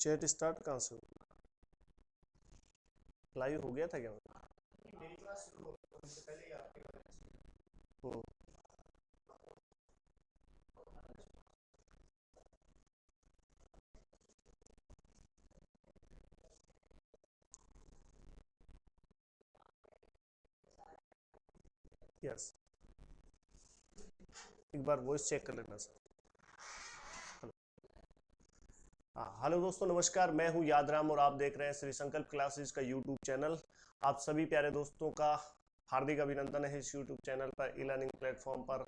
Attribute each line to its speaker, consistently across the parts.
Speaker 1: Chat start कहाँ से हुआ? लाइव हो गया था क्या? हम्म, यस, एक बार वॉइस चेक कर लेना सर। हाँ, हेलो दोस्तों, नमस्कार। मैं हूँ यादराम और आप देख रहे हैं श्री संकल्प क्लासेस का यूट्यूब चैनल। आप सभी प्यारे दोस्तों का हार्दिक अभिनंदन है इस यूट्यूब चैनल पर, ई लर्निंग प्लेटफॉर्म पर।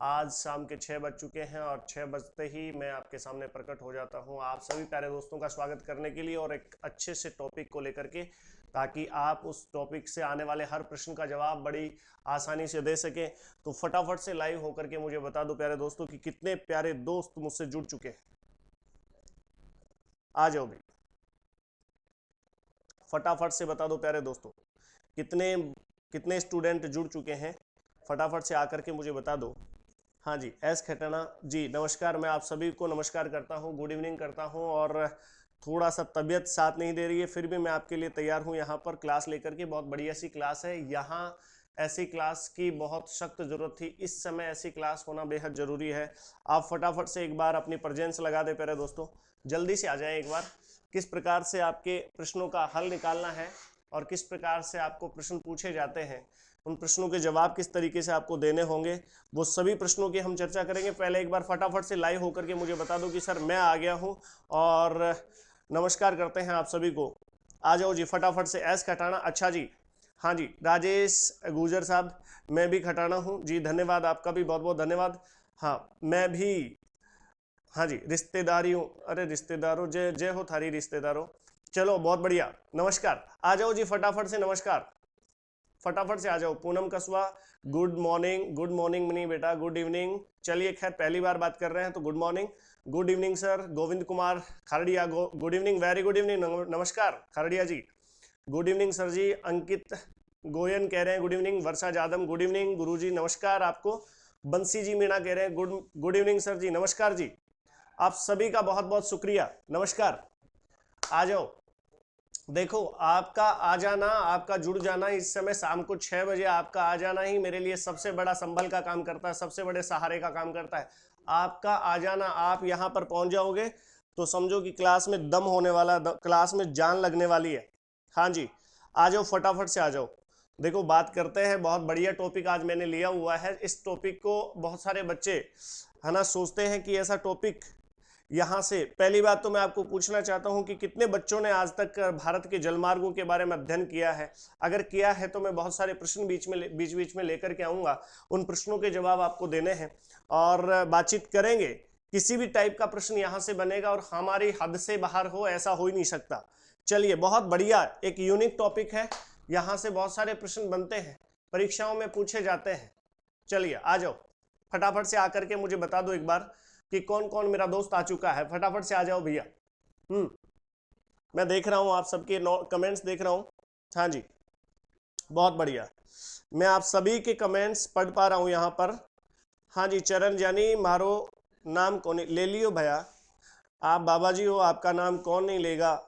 Speaker 1: आज शाम के 6 बज चुके हैं और 6 बजते ही मैं आपके सामने प्रकट हो जाता हूँ आप सभी प्यारे दोस्तों का स्वागत करने के लिए और एक अच्छे से टॉपिक को लेकर के, ताकि आप उस टॉपिक से आने वाले हर प्रश्न का जवाब बड़ी आसानी से दे सकें। तो फटाफट से लाइव होकर के मुझे बता दो प्यारे दोस्तों कि कितने प्यारे दोस्त मुझसे जुड़ चुके हैं। आ जाओ भाई, फटाफट से बता दो प्यारे दोस्तों, कितने कितने स्टूडेंट जुड़ चुके हैं। फटाफट से आकर के मुझे बता दो। हाँ जी, एस खटाना जी नमस्कार। मैं आप सभी को नमस्कार करता हूँ, गुड इवनिंग करता हूँ। और थोड़ा सा तबीयत साथ नहीं दे रही है, फिर भी मैं आपके लिए तैयार हूँ यहाँ पर क्लास लेकर के। बहुत बढ़िया सी क्लास है यहाँ, ऐसी क्लास की बहुत सख्त जरूरत थी। इस समय ऐसी क्लास होना बेहद जरूरी है। आप फटाफट से एक बार अपनी प्रेजेंस लगा दे प्यारे दोस्तों, जल्दी से आ जाए एक बार। किस प्रकार से आपके प्रश्नों का हल निकालना है और किस प्रकार से आपको प्रश्न पूछे जाते हैं, उन प्रश्नों के जवाब किस तरीके से आपको देने होंगे, वो सभी प्रश्नों की हम चर्चा करेंगे। पहले एक बार फटाफट से लाइव होकर के मुझे बता दो कि सर मैं आ गया हूं, और नमस्कार करते हैं आप सभी को। आ जाओ जी फटाफट से। एस खटाना, अच्छा जी, हाँ जी राजेश गुजर साहब, मैं भी खटाना हूँ जी, धन्यवाद, आपका भी बहुत बहुत धन्यवाद। हाँ मैं भी, हाँ जी रिश्तेदारियों, अरे रिश्तेदारों, जय जय हो थारी रिश्तेदारों। चलो बहुत बढ़िया, नमस्कार। आ जाओ जी फटाफट से, नमस्कार, फटाफट से आ जाओ। पूनम कसवा, गुड मॉर्निंग। गुड मॉर्निंग नहीं बेटा, गुड इवनिंग। चलिए खैर पहली बार बात कर रहे हैं तो good morning, good evening sir. Govind Kumar Kharadiya, good evening, very good evening, नमस्कार Kharadiya ji, good evening sir ji. Ankit Goyan कह रहे हैं good evening. Varsha Jadam good evening, गुरु जी नमस्कार आपको। बंसी जी मीणा कह रहे हैं गुड गुड इवनिंग सर जी, नमस्कार जी। आप सभी का बहुत बहुत शुक्रिया, नमस्कार। आ जाओ, देखो आपका आ जाना, आपका जुड़ जाना इस समय शाम को 6 बजे आपका आ जाना ही मेरे लिए सबसे बड़ा संबल का काम करता है, सबसे बड़े सहारे का काम करता है। आपका आ जाना, आप यहाँ पर पहुंच जाओगे तो समझो कि क्लास में दम होने वाला, क्लास में जान लगने वाली है। हाँ जी, आ जाओ फटाफट से आ जाओ। देखो बात करते हैं, बहुत बढ़िया टॉपिक आज मैंने लिया हुआ है। इस टॉपिक को बहुत सारे बच्चे है ना सोचते हैं कि ऐसा टॉपिक, यहाँ से पहली बात तो मैं आपको पूछना चाहता हूं कि कितने बच्चों ने आज तक भारत के जलमार्गों के बारे में अध्ययन किया है। अगर किया है तो मैं बहुत सारे प्रश्न बीच बीच में लेकर के आऊंगा, उन प्रश्नों के जवाब आपको देने हैं और बातचीत करेंगे। किसी भी टाइप का प्रश्न यहाँ से बनेगा और हमारी हद से बाहर हो ऐसा हो ही नहीं सकता। चलिए बहुत बढ़िया, एक यूनिक टॉपिक है, यहाँ से बहुत सारे प्रश्न बनते हैं, परीक्षाओं में पूछे जाते हैं। चलिए आ जाओ, फटाफट से आकर के मुझे बता दो एक बार कि कौन कौन मेरा दोस्त आ चुका है। फटाफट से आ जाओ भैया। मैं देख रहा हूं आप सबके कमेंट्स देख रहा हूं। हाँ जी बहुत बढ़िया, मैं आप सभी के कमेंट्स पढ़ पा रहा हूं यहाँ पर। हाँ जी चरण जानी, मारो नाम कौन ले लियो भैया, आप बाबा जी हो, आपका नाम कौन नहीं लेगा।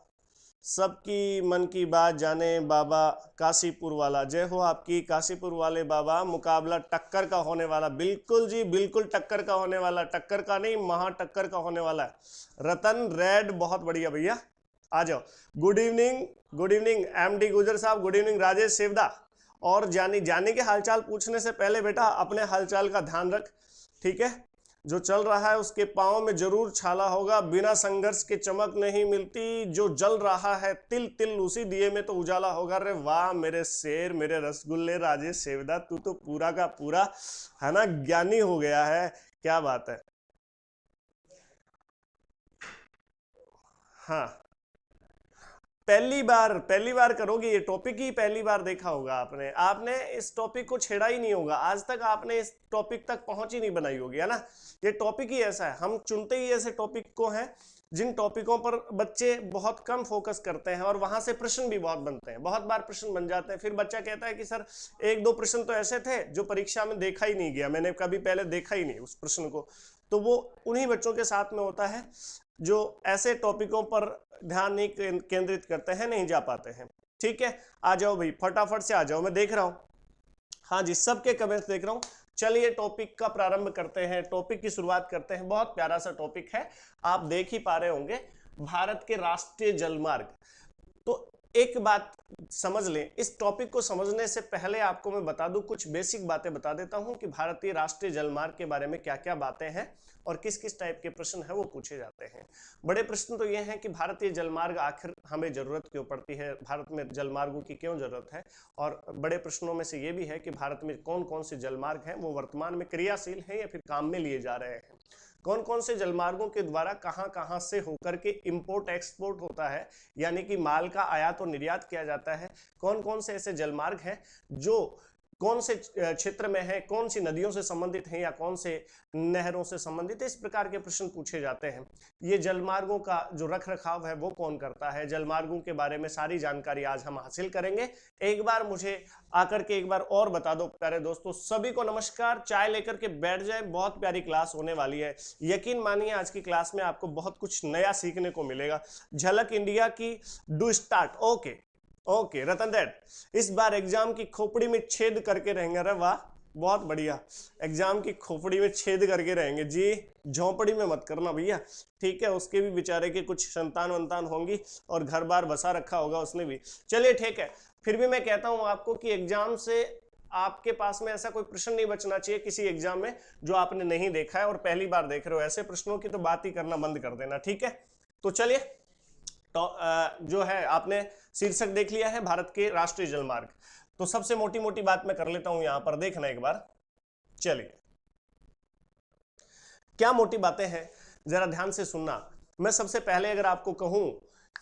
Speaker 1: सबकी मन की बात जाने बाबा काशीपुर वाला, जय हो आपकी काशीपुर वाले बाबा। मुकाबला टक्कर का होने वाला, बिल्कुल जी बिल्कुल टक्कर का होने वाला, टक्कर का नहीं महा टक्कर का होने वाला है। रतन रेड, बहुत बढ़िया भैया, आ जाओ। Good evening, good evening MD गुजर साहब, गुड इवनिंग राजेश सेवदा। और जानी के हालचाल पूछने से पहले बेटा अपने हालचाल का ध्यान रख, ठीक है। जो चल रहा है उसके पाँव में जरूर छाला होगा, बिना संघर्ष के चमक नहीं मिलती, जो जल रहा है तिल तिल उसी दिए में तो उजाला होगा। अरे वाह मेरे शेर, मेरे रसगुल्ले राजेश सेवदा, तू तो पूरा का पूरा है ना ज्ञानी हो गया है, क्या बात है। हाँ पहली बार करोगे ये टॉपिक ही, पहली बार देखा होगा आपने, आपने इस टॉपिक को छेड़ा ही नहीं होगा आज तक, आपने इस टॉपिक तक पहुंच ही नहीं बनाई होगी, है ना। ये टॉपिक ही ऐसा है, हम चुनते ही ऐसे टॉपिक को हैं जिन टॉपिकों पर बच्चे बहुत कम फोकस करते हैं और वहां से प्रश्न भी बहुत बनते हैं, बहुत बार प्रश्न बन जाते हैं। फिर बच्चा कहता है कि सर एक दो प्रश्न तो ऐसे थे जो परीक्षा में देखा ही नहीं गया, मैंने कभी पहले देखा ही नहीं उस प्रश्न को, तो वो उन्हीं बच्चों के साथ में होता है। जो ऐसे टॉपिकों पर ध्यान नहीं केंद्रित करते हैं नहीं जा पाते हैं। ठीक है, आ जाओ भाई, फटाफट से आ जाओ, मैं देख रहा हूं, हाँ जी सबके कमेंट्स देख रहा हूं। चलिए टॉपिक का प्रारंभ करते हैं, टॉपिक की शुरुआत करते हैं। बहुत प्यारा सा टॉपिक है, आप देख ही पा रहे होंगे, भारत के राष्ट्रीय जलमार्ग। तो एक बात समझ लें, इस टॉपिक को समझने से पहले आपको मैं बता दूं, कुछ बेसिक बातें बता देता हूं कि भारतीय राष्ट्रीय जलमार्ग के बारे में क्या क्या बातें हैं और किस किस टाइप के प्रश्न है वो पूछे जाते हैं। बड़े प्रश्न तो ये हैं कि भारतीय जलमार्ग आखिर हमें जरूरत क्यों पड़ती है, भारत में जलमार्गों की क्यों जरूरत है, और बड़े प्रश्नों में से ये भी है कि भारत में कौन कौन से जलमार्ग हैं वो वर्तमान में क्रियाशील हैं या फिर काम में लिए जा रहे हैं, कौन कौन से जलमार्गों के द्वारा कहां कहां से होकर के इंपोर्ट एक्सपोर्ट होता है, यानी कि माल का आयात और निर्यात किया जाता है, कौन कौन से ऐसे जलमार्ग हैं जो कौन से क्षेत्र में है, कौन सी नदियों से संबंधित हैं या कौन से नहरों से संबंधित है, इस प्रकार के प्रश्न पूछे जाते हैं। ये जलमार्गों का जो रख रखाव है वो कौन करता है, जलमार्गों के बारे में सारी जानकारी आज हम हासिल करेंगे। एक बार मुझे आकर के एक बार और बता दो प्यारे दोस्तों, सभी को नमस्कार, चाय लेकर के बैठ जाए, बहुत प्यारी क्लास होने वाली है। यकीन मानिए आज की क्लास में आपको बहुत कुछ नया सीखने को मिलेगा। झलक इंडिया की do start, okay okay Ratan that, इस बार एग्जाम की खोपड़ी में छेद करके रहेंगे। अरे वाह बहुत बढ़िया, एग्जाम की खोपड़ी में छेद करके रहेंगे जी, झोंपड़ी में मत करना भैया, ठीक है, उसके भी बेचारे के कुछ संतान वंतान होंगी और घर बार बसा रखा होगा उसने भी। चलिए ठीक है, फिर भी मैं कहता हूं आपको कि एग्जाम से आपके पास में ऐसा कोई प्रश्न नहीं बचना चाहिए किसी एग्जाम में जो आपने नहीं देखा है और पहली बार देख रहे हो, ऐसे प्रश्नों की तो बात ही करना बंद कर देना। ठीक है, तो चलिए तो जो है आपने शीर्षक देख लिया है भारत के राष्ट्रीय जलमार्ग, तो सबसे मोटी मोटी बात मैं कर लेता हूं यहां पर, देखना एक बार। चलिए क्या मोटी बातें हैं जरा ध्यान से सुनना। मैं सबसे पहले अगर आपको कहूं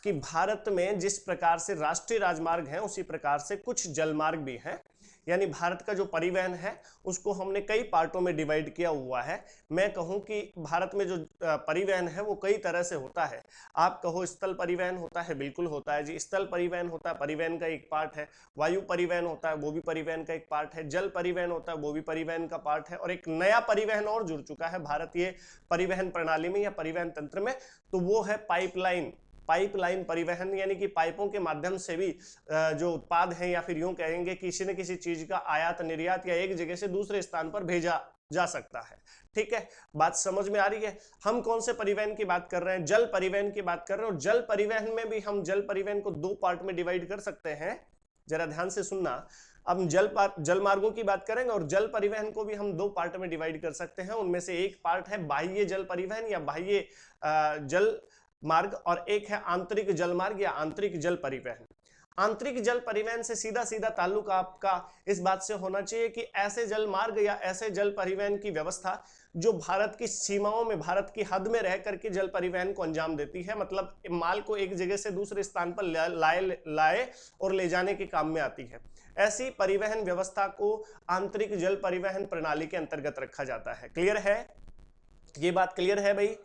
Speaker 1: कि भारत में जिस प्रकार से राष्ट्रीय राजमार्ग हैं उसी प्रकार से कुछ जलमार्ग भी हैं, यानी भारत का जो परिवहन है उसको हमने कई पार्टों में डिवाइड किया हुआ है। मैं कहूं कि भारत में जो परिवहन है वो कई तरह से होता है। आप कहो स्थल परिवहन होता है, बिल्कुल होता है जी, स्थल परिवहन होता है, परिवहन का एक पार्ट है। वायु परिवहन होता है, वो भी परिवहन का एक पार्ट है। जल परिवहन होता है, वो भी परिवहन का पार्ट है। और एक नया परिवहन और जुड़ चुका है भारतीय परिवहन प्रणाली में या परिवहन तंत्र में, तो वो है पाइपलाइन। पाइपलाइन परिवहन, यानी कि पाइपों के माध्यम से भी जो उत्पाद हैं या फिर यूं कहेंगे किसी न किसी चीज का आयात निर्यात या एक जगह से दूसरे स्थान पर भेजा जा सकता है। ठीक है, बात समझ में आ रही है। हम कौन से परिवहन की बात कर रहे हैं, जल परिवहन की बात कर रहे हैं। और जल परिवहन में भी हम जल परिवहन को दो पार्ट में डिवाइड कर सकते हैं, जरा ध्यान से सुनना। अब जल मार्गों की बात करेंगे और जल परिवहन को भी हम दो पार्ट में डिवाइड कर सकते हैं। उनमें से एक पार्ट है बाह्य जल परिवहन या बाह्य जल मार्ग, और एक है आंतरिक जल मार्ग या आंतरिक जल परिवहन। आंतरिक जल परिवहन से सीधा सीधा ताल्लुक आपका इस बात से होना चाहिए कि ऐसे जल मार्ग या ऐसे जल परिवहन की व्यवस्था जो भारत की सीमाओं में, भारत की हद में रह करके जल परिवहन को अंजाम देती है, मतलब माल को एक जगह से दूसरे स्थान पर लाए और ले जाने के काम में आती है। ऐसी परिवहन व्यवस्था को आंतरिक जल परिवहन प्रणाली के अंतर्गत रखा जाता है। क्लियर है, ये बात क्लियर है भाई।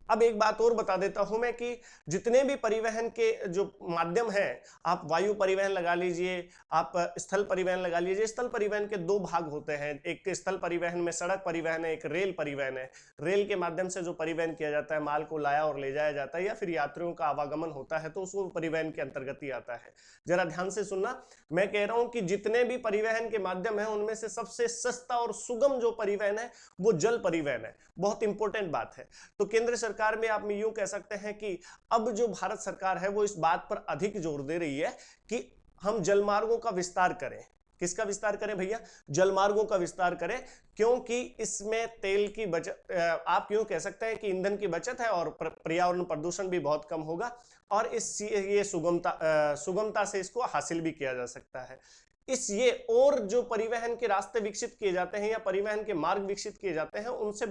Speaker 1: अब एक बात और बता देता हूं मैं कि जितने भी परिवहन के जो माध्यम हैं, आप वायु परिवहन लगा लीजिए, आप स्थल परिवहन लगा लीजिए। स्थल परिवहन के दो भाग होते हैं, एक स्थल परिवहन में सड़क परिवहन है, एक रेल परिवहन है। रेल के माध्यम से जो परिवहन किया जाता है, माल को लाया और ले जाया जाता है या फिर यात्रियों का आवागमन होता है, तो उसको परिवहन के अंतर्गत ही आता है। जरा ध्यान से सुनना, मैं कह रहा हूं कि जितने भी परिवहन के माध्यम है उनमें से सबसे सस्ता और सुगम जो परिवहन है वो जल परिवहन है। बहुत इंपॉर्टेंट बात है। तो केंद्र सरकार में आप यूं कह सकते हैं कि अब जो भारत सरकार है वो इस बात पर अधिक जोर दे रही है कि हम जलमार्गों का विस्तार करें। किसका विस्तार करें भैया? जलमार्गों का विस्तार करें, क्योंकि इसमें तेल की बचत, आप यूं कह सकते हैं कि ईंधन की बचत है और पर्यावरण प्रदूषण भी बहुत कम होगा, और ये सुगमता से इसको हासिल भी किया जा सकता है। ये और जो परिवहन के रास्ते विकसित किए जाते हैं या परिवहन के मार्ग विकसित किए जाते हैं उनसे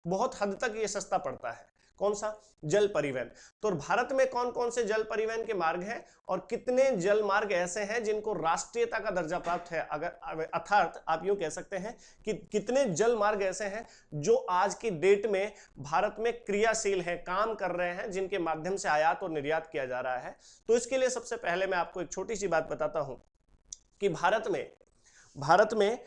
Speaker 1: बहुत हद तक ये सस्ता पड़ता है। कौन सा? जल परिवहन। तो भारत में कौन कौन से जल परिवहन के मार्ग हैं और कितने जल मार्ग ऐसे हैं जिनको राष्ट्रीयता का दर्जा प्राप्त है, अर्थात आप यूं कह सकते हैं कि कितने जल मार्ग ऐसे हैं जो आज की डेट में भारत में क्रियाशील हैं, काम कर रहे हैं, जिनके माध्यम से आयात और निर्यात किया जा रहा है। तो इसके लिए सबसे पहले मैं आपको एक छोटी सी बात बताता हूं कि भारत में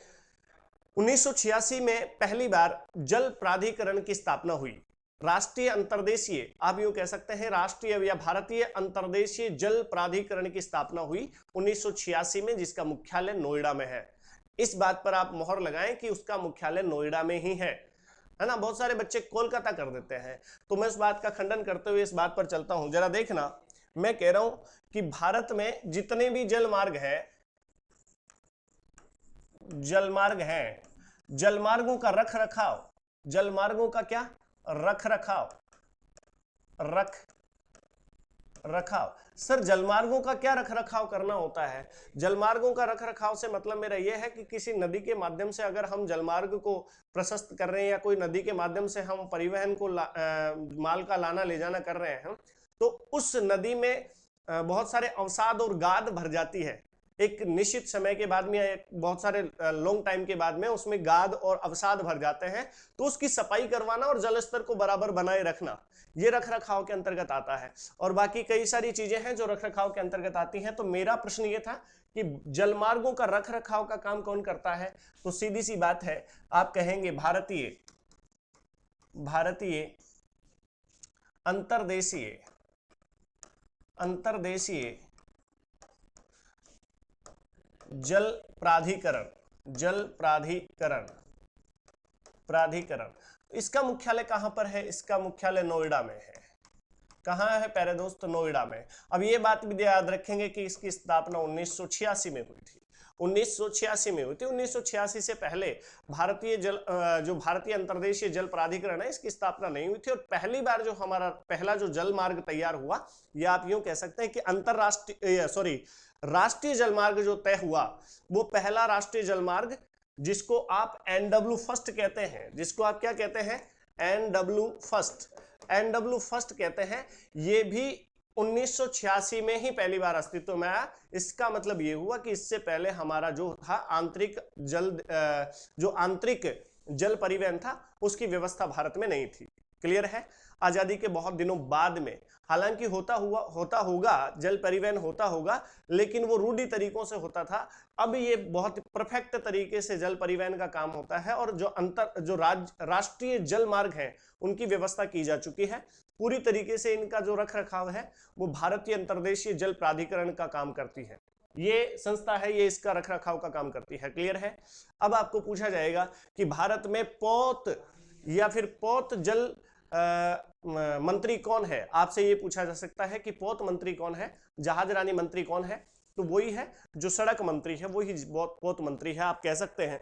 Speaker 1: 1986 में पहली बार जल प्राधिकरण की स्थापना हुई। राष्ट्रीय अंतर्देशीय, आप यूं कह सकते हैं राष्ट्रीय या भारतीय अंतर्देशीय जल प्राधिकरण की स्थापना हुई 1986 में, जिसका मुख्यालय नोएडा में है। इस बात पर आप मोहर लगाएं कि उसका मुख्यालय नोएडा में ही है ना। बहुत सारे बच्चे कोलकाता कर देते हैं, तो मैं इस बात का खंडन करते हुए इस बात पर चलता हूं। जरा देखना, मैं कह रहा हूं कि भारत में जितने भी जलमार्ग हैं, जलमार्गों का रख रखाव, जलमार्गों का क्या रख रखाव। सर जलमार्गों का क्या रख रखाव करना होता है? जलमार्गों का रख रखाव से मतलब मेरा यह है कि किसी नदी के माध्यम से अगर हम जलमार्ग को प्रशस्त कर रहे हैं या कोई नदी के माध्यम से हम परिवहन को माल का लाना ले जाना कर रहे हैं, तो उस नदी में बहुत सारे अवसाद और गाद भर जाती है। एक निश्चित समय के बाद में, बहुत सारे लॉन्ग टाइम के बाद में उसमें गाद और अवसाद भर जाते हैं, तो उसकी सफाई करवाना और जल स्तर को बराबर बनाए रखना, ये रख रखाव के अंतर्गत आता है। और बाकी कई सारी चीजें हैं जो रख रखाव के अंतर्गत आती हैं। तो मेरा प्रश्न ये था कि जलमार्गों का रख रखाव का काम कौन करता है? तो सीधी सी बात है, आप कहेंगे भारतीय अंतर्देशीय जल प्राधिकरण। इसका मुख्यालय कहां पर है? इसका मुख्यालय नोएडा में है। कहां है प्यारे दोस्त? नोएडा में। अब ये बात भी याद रखेंगे कि इसकी स्थापना 1986 में हुई थी। 1986 में हुई थी। 1986 से पहले जो भारतीय अंतर्देशीय जल प्राधिकरण है, इसकी स्थापना नहीं हुई थी। और पहली बार जो हमारा पहला जो जल मार्ग तैयार हुआ, या आप यूं कह सकते हैं कि राष्ट्रीय जलमार्ग जो तय हुआ, वो पहला राष्ट्रीय जलमार्ग, जिसको आप NW फर्स्ट कहते हैं, जिसको आप क्या कहते हैं? NW फर्स्ट कहते हैं। ये भी 1986 में ही पहली बार अस्तित्व में आया। इसका मतलब ये हुआ कि इससे पहले हमारा जो था आंतरिक जल परिवहन था, उसकी व्यवस्था भारत में नहीं थी। क्लियर है? आजादी के बहुत दिनों बाद में, हालांकि होता होगा जल परिवहन होता होगा, लेकिन वो रूढ़ी तरीकों से होता था। अब ये बहुत परफेक्ट तरीके से जल परिवहन का काम होता है, और जो राष्ट्रीय जल मार्ग हैं, उनकी व्यवस्था की जा चुकी है पूरी तरीके से। इनका जो रख रखाव है वो भारतीय अंतर्देशीय जल प्राधिकरण का काम करती है। ये संस्था है, ये इसका रख रखाव का काम करती है। क्लियर है? अब आपको पूछा जाएगा कि भारत में पोत या फिर पोत जल मंत्री कौन है? आपसे ये पूछा जा सकता है कि पोत मंत्री कौन है, जहाज रानी मंत्री कौन है? तो वही है जो सड़क मंत्री है, वही पोत मंत्री है, आप कह सकते हैं।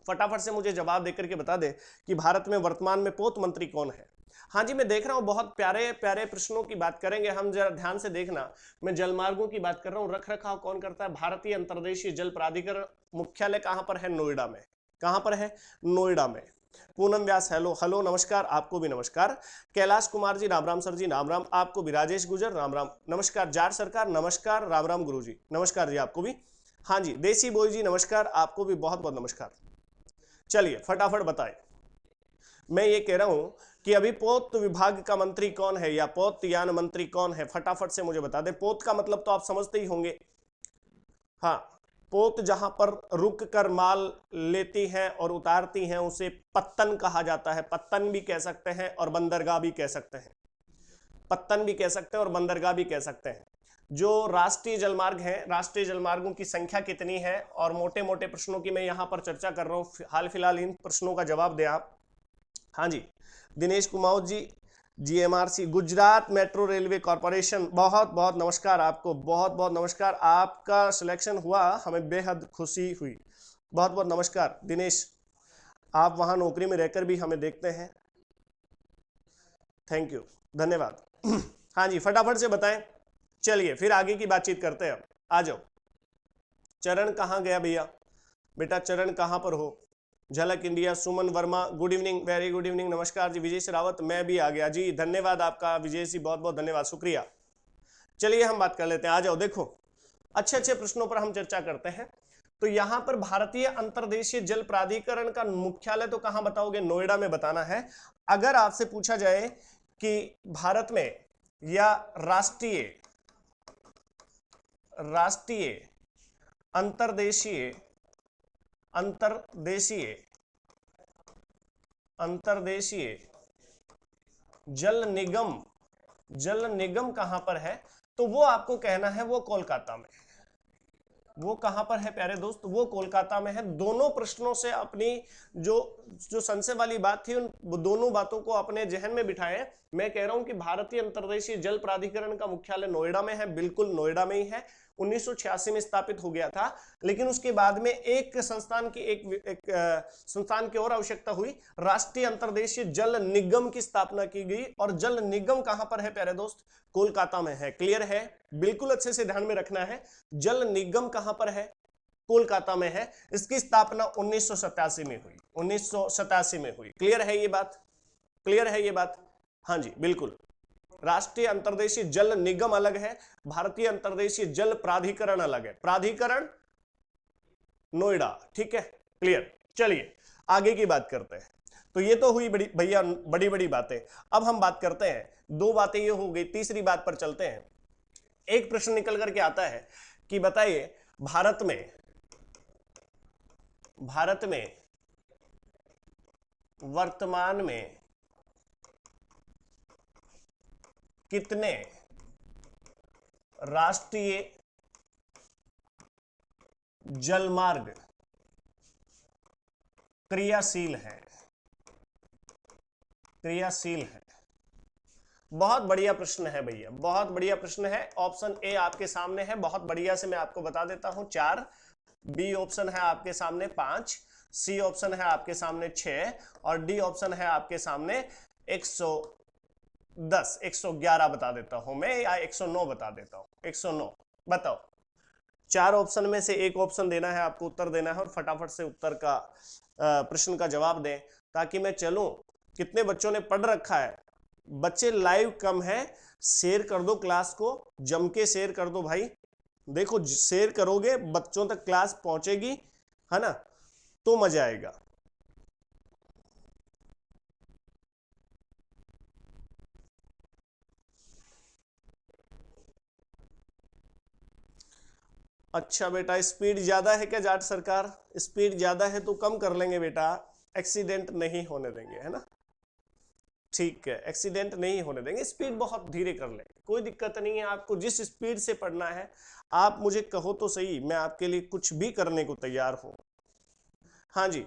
Speaker 1: फटाफट से मुझे जवाब देकर के बता दे कि भारत में वर्तमान में पोत मंत्री कौन है। हाँ जी, मैं देख रहा हूँ बहुत प्यारे प्यारे प्रश्नों की बात करेंगे हम, जरा ध्यान से देखना। मैं जलमार्गों की बात कर रहा हूँ। रख रखाव कौन करता है? भारतीय अंतर्देशीय जल प्राधिकरण। मुख्यालय कहां पर है? नोएडा में। कहां पर है? नोएडा में। पूनम व्यास हेलो नमस्कार, आपको भी नमस्कार। कैलाश कुमार जी राम राम सर जी, राम राम आपको भी। राजेश गुजर राम राम नमस्कार। जार सरकार नमस्कार, राम राम गुरु जी नमस्कार जी आपको भी। हाँ जी, देसी बॉय जी नमस्कार, आपको भी बहुत बहुत नमस्कार। चलिए फटाफट बताएं। मैं ये कह रहा हूं कि अभी पोत विभाग का मंत्री कौन है, या पोत यान मंत्री कौन है? फटाफट से मुझे बता दें। पोत का मतलब तो आप समझते ही होंगे। हाँ, पोत जहां पर रुक कर माल लेती हैं और उतारती हैं, उसे पत्तन कहा जाता है। पत्तन भी कह सकते हैं और बंदरगाह भी कह सकते हैं। पत्तन भी कह सकते हैं और बंदरगाह भी कह सकते हैं। जो राष्ट्रीय जलमार्ग हैं, राष्ट्रीय जलमार्गों की संख्या कितनी है, और मोटे मोटे प्रश्नों की मैं यहां पर चर्चा कर रहा हूं। हाल फिलहाल इन प्रश्नों का जवाब दें आप। हाँ जी, Dinesh Kumar ji, GMRC Gujarat metro railway corporation, बहुत बहुत नमस्कार आपको, बहुत बहुत नमस्कार। आपका सिलेक्शन हुआ, हमें बेहद खुशी हुई। बहुत बहुत नमस्कार दिनेश, आप वहां नौकरी में रहकर भी हमें देखते हैं। थैंक यू, धन्यवाद। हाँ जी, फटाफट से बताएं। चलिए फिर आगे की बातचीत करते हैं। आ जाओ। चरण कहाँ गया भैया? बेटा चरण कहाँ पर हो? झलक India, Suman Verma good evening, very good evening, नमस्कार जी। विजय शेरावत, मैं भी आ गया जी, धन्यवाद आपका विजय जी, बहुत बहुत धन्यवाद, शुक्रिया। चलिए हम बात कर लेते हैं, आ जाओ। देखो अच्छे अच्छे प्रश्नों पर हम चर्चा करते हैं। तो यहां पर भारतीय अंतर्देशीय जल प्राधिकरण का मुख्यालय तो कहां बताओगे? नोएडा में बताना है। अगर आपसे पूछा जाए कि भारत में या राष्ट्रीय अंतर्देशीय जल निगम, जल निगम कहां पर है? तो वो आपको कहना है वो कोलकाता में। वो कहां पर है प्यारे दोस्त? वो कोलकाता में है। दोनों प्रश्नों से अपनी जो जो संशय वाली बात थी उन दोनों बातों को अपने जहन में बिठाएं। मैं कह रहा हूं कि भारतीय अंतर्देशीय जल प्राधिकरण का मुख्यालय नोएडा में है, बिल्कुल नोएडा में ही है। 1986 में स्थापित हो गया था, लेकिन उसके बाद में एक संस्थान की और आवश्यकता हुई, राष्ट्रीय अंतर्देशीय जल निगम की स्थापना की गई। और जल निगम कहां पर है प्यारे दोस्त? कोलकाता में है। क्लियर है? बिल्कुल अच्छे से ध्यान में रखना है। जल निगम कहां पर है? कोलकाता में है। इसकी स्थापना 1987 में हुई, 1987 में हुई। क्लियर है ये बात? क्लियर है ये बात? हाँ जी बिल्कुल। राष्ट्रीय अंतर्देशीय जल निगम अलग है, भारतीय अंतर्देशीय जल प्राधिकरण अलग है। प्राधिकरण नोएडा, ठीक है, क्लियर। चलिए आगे की बात करते हैं। तो ये तो हुई बड़ी भैया बड़ी बड़ी बातें। अब हम बात करते हैं, दो बातें ये हो गई, तीसरी बात पर चलते हैं। एक प्रश्न निकल करके आता है कि बताइए भारत में वर्तमान में कितने राष्ट्रीय जलमार्ग क्रियाशील हैं? क्रियाशील है। बहुत बढ़िया प्रश्न है भैया, बहुत बढ़िया प्रश्न है। ऑप्शन ए आपके सामने है, बहुत बढ़िया से मैं आपको बता देता हूं, 4, बी ऑप्शन है आपके सामने 5, सी ऑप्शन है आपके सामने 6 और डी ऑप्शन है आपके सामने 110, 111 बता देता हूं मैं, या 109 बता देता हूं, 109। बताओ, 4 ऑप्शन में से एक ऑप्शन देना है आपको, उत्तर देना है और फटाफट से उत्तर का प्रश्न का जवाब दें ताकि मैं चलूं। कितने बच्चों ने पढ़ रखा है? बच्चे लाइव कम है, शेयर कर दो क्लास को, जम के शेयर कर दो भाई। देखो शेयर करोगे बच्चों तक क्लास पहुंचेगी, है ना, तो मजा आएगा। अच्छा बेटा, स्पीड ज्यादा है क्या जाट सरकार? स्पीड ज्यादा है तो कम कर लेंगे बेटा, एक्सीडेंट नहीं होने देंगे, है ना। ठीक है, एक्सीडेंट नहीं होने देंगे, स्पीड बहुत धीरे कर लेंगे, कोई दिक्कत नहीं है। आपको जिस स्पीड से पढ़ना है आप मुझे कहो तो सही, मैं आपके लिए कुछ भी करने को तैयार हूं। हाँ जी,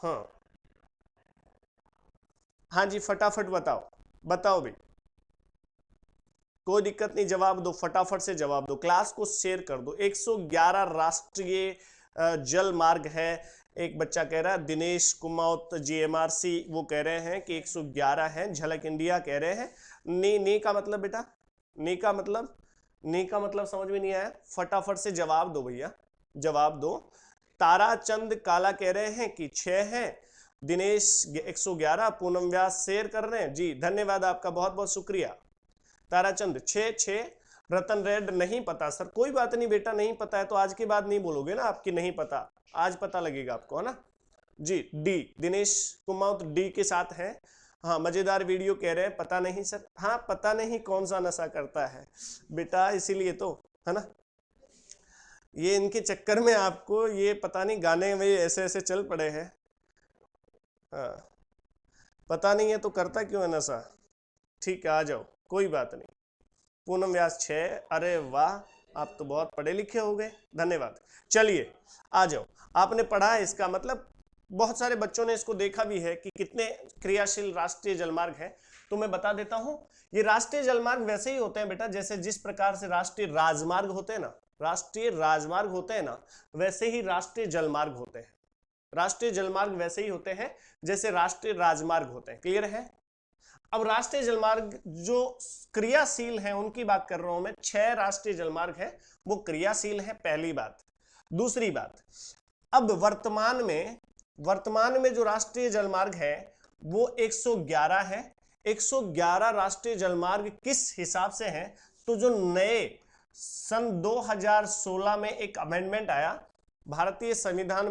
Speaker 1: हाँ हाँ जी, फटाफट बताओ, बताओ भाई, कोई दिक्कत नहीं, जवाब दो, फटाफट से जवाब दो, क्लास को शेयर कर दो। 111 राष्ट्रीय जल मार्ग है। एक बच्चा कह रहा है, दिनेश कुमाऊत जीएमआरसी, वो कह रहे हैं कि 111 है। झलक इंडिया कह रहे हैं नी का मतलब बेटा, नी का मतलब समझ में नहीं आया, फटाफट से जवाब दो भैया, जवाब दो। ताराचंद काला कह रहे हैं कि 6 हैं। दिनेश 111, पूनम व्यास शेयर कर रहे हैं जी, धन्यवाद आपका, बहुत बहुत शुक्रिया। ताराचंद 6। रतन रेड नहीं पता सर, कोई बात नहीं बेटा, नहीं पता है तो आज के बाद नहीं बोलोगे ना आपकी नहीं पता, आज पता लगेगा आपको, है ना जी। डी, दिनेश कुमाऊत डी के साथ है। हाँ, मजेदार वीडियो कह रहे हैं, पता नहीं सर, हाँ पता नहीं कौन सा नशा करता है बेटा, इसीलिए तो, है ना, ये इनके चक्कर में आपको ये पता नहीं गाने में ऐसे ऐसे चल पड़े हैं। हाँ, पता नहीं है तो करता क्यों है नशा। ठीक है, आ जाओ, कोई बात नहीं। पूनम व्यास 6, अरे वाह, आप तो बहुत पढ़े लिखे हो गए, धन्यवाद। चलिए आ जाओ, आपने पढ़ा है, इसका मतलब बहुत सारे बच्चों ने इसको देखा भी है कि कितने क्रियाशील राष्ट्रीय जलमार्ग है। तो मैं बता देता हूं, ये राष्ट्रीय जलमार्ग वैसे ही होते हैं बेटा, जैसे जिस प्रकार से राष्ट्रीय राजमार्ग होते हैं ना, राष्ट्रीय राजमार्ग होते हैं ना, वैसे ही राष्ट्रीय जलमार्ग होते हैं। राष्ट्रीय जलमार्ग वैसे ही होते हैं जैसे राष्ट्रीय राजमार्ग होते हैं। क्लियर है? अब राष्ट्रीय जलमार्ग जो क्रियाशील हैं उनकी बात कर रहा हूं मैं, 6 राष्ट्रीय जलमार्ग है, वो क्रियाशील है, पहली बात। दूसरी बात, अब वर्तमान में जो राष्ट्रीय जलमार्ग है वो 111 है। 111 राष्ट्रीय जलमार्ग किस हिसाब से हैं? तो जो नए सन 2016 में एक अमेंडमेंट आया भारतीय संविधान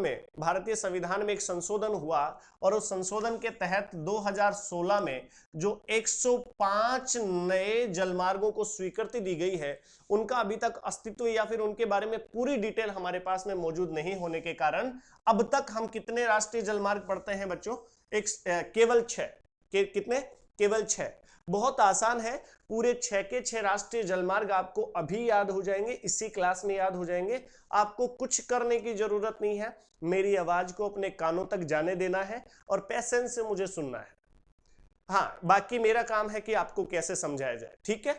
Speaker 1: में एक संशोधन हुआ और उस संशोधन के तहत 2016 में जो 105 नए जलमार्गों को स्वीकृति दी गई है, उनका अभी तक अस्तित्व या फिर उनके बारे में पूरी डिटेल हमारे पास में मौजूद नहीं होने के कारण अब तक हम कितने राष्ट्रीय जलमार्ग पढ़ते हैं बच्चों? केवल कितने? केवल 6। बहुत आसान है, पूरे 6 के 6 राष्ट्रीय जलमार्ग आपको अभी याद हो जाएंगे, इसी क्लास में याद हो जाएंगे। आपको कुछ करने की जरूरत नहीं है, मेरी आवाज को अपने कानों तक जाने देना है और पेशेंस से मुझे सुनना है। हाँ, बाकी मेरा काम है कि आपको कैसे समझाया जाए, ठीक है।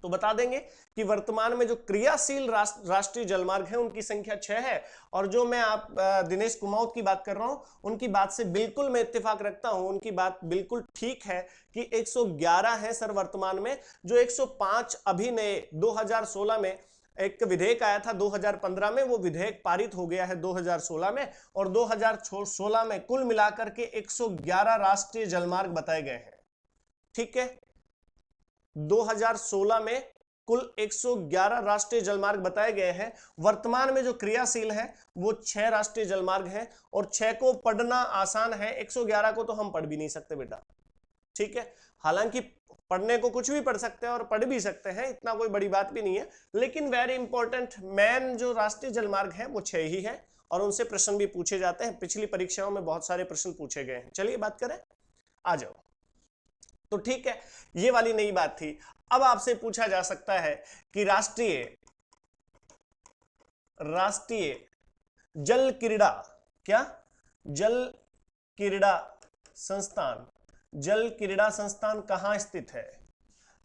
Speaker 1: तो बता देंगे कि वर्तमान में जो क्रियाशील राष्ट्रीय जलमार्ग है उनकी संख्या 6 है। और जो मैं आप दिनेश कुमाऊत की बात कर रहा हूं, उनकी बात से बिल्कुल मैं इत्तेफाक रखता हूं, उनकी बात बिल्कुल ठीक है कि 111 है सर वर्तमान में। जो 105 अभी नए 2016 में एक विधेयक आया था 2015 में, वो विधेयक पारित हो गया है 2016 में, और 2016 में कुल मिलाकर के 111 राष्ट्रीय जलमार्ग बताए गए हैं, ठीक है। 2016 में कुल 111 राष्ट्रीय जलमार्ग बताए गए हैं। वर्तमान में जो क्रियाशील है वो 6 राष्ट्रीय जलमार्ग हैं, और 6 को पढ़ना आसान है, 111 को तो हम पढ़ भी नहीं सकते बेटा, ठीक है। हालांकि पढ़ने को कुछ भी पढ़ सकते हैं और पढ़ भी सकते हैं, इतना कोई बड़ी बात भी नहीं है, लेकिन वेरी इंपॉर्टेंट मेन जो राष्ट्रीय जलमार्ग है वो 6 ही है, और उनसे प्रश्न भी पूछे जाते हैं। पिछली परीक्षाओं में बहुत सारे प्रश्न पूछे गए हैं। चलिए बात करें, आ जाओ। तो ठीक है, ये वाली नई बात थी। अब आपसे पूछा जा सकता है कि राष्ट्रीय जल क्रीड़ा, क्या जल क्रीड़ा संस्थान, जल क्रीड़ा संस्थान कहां स्थित है?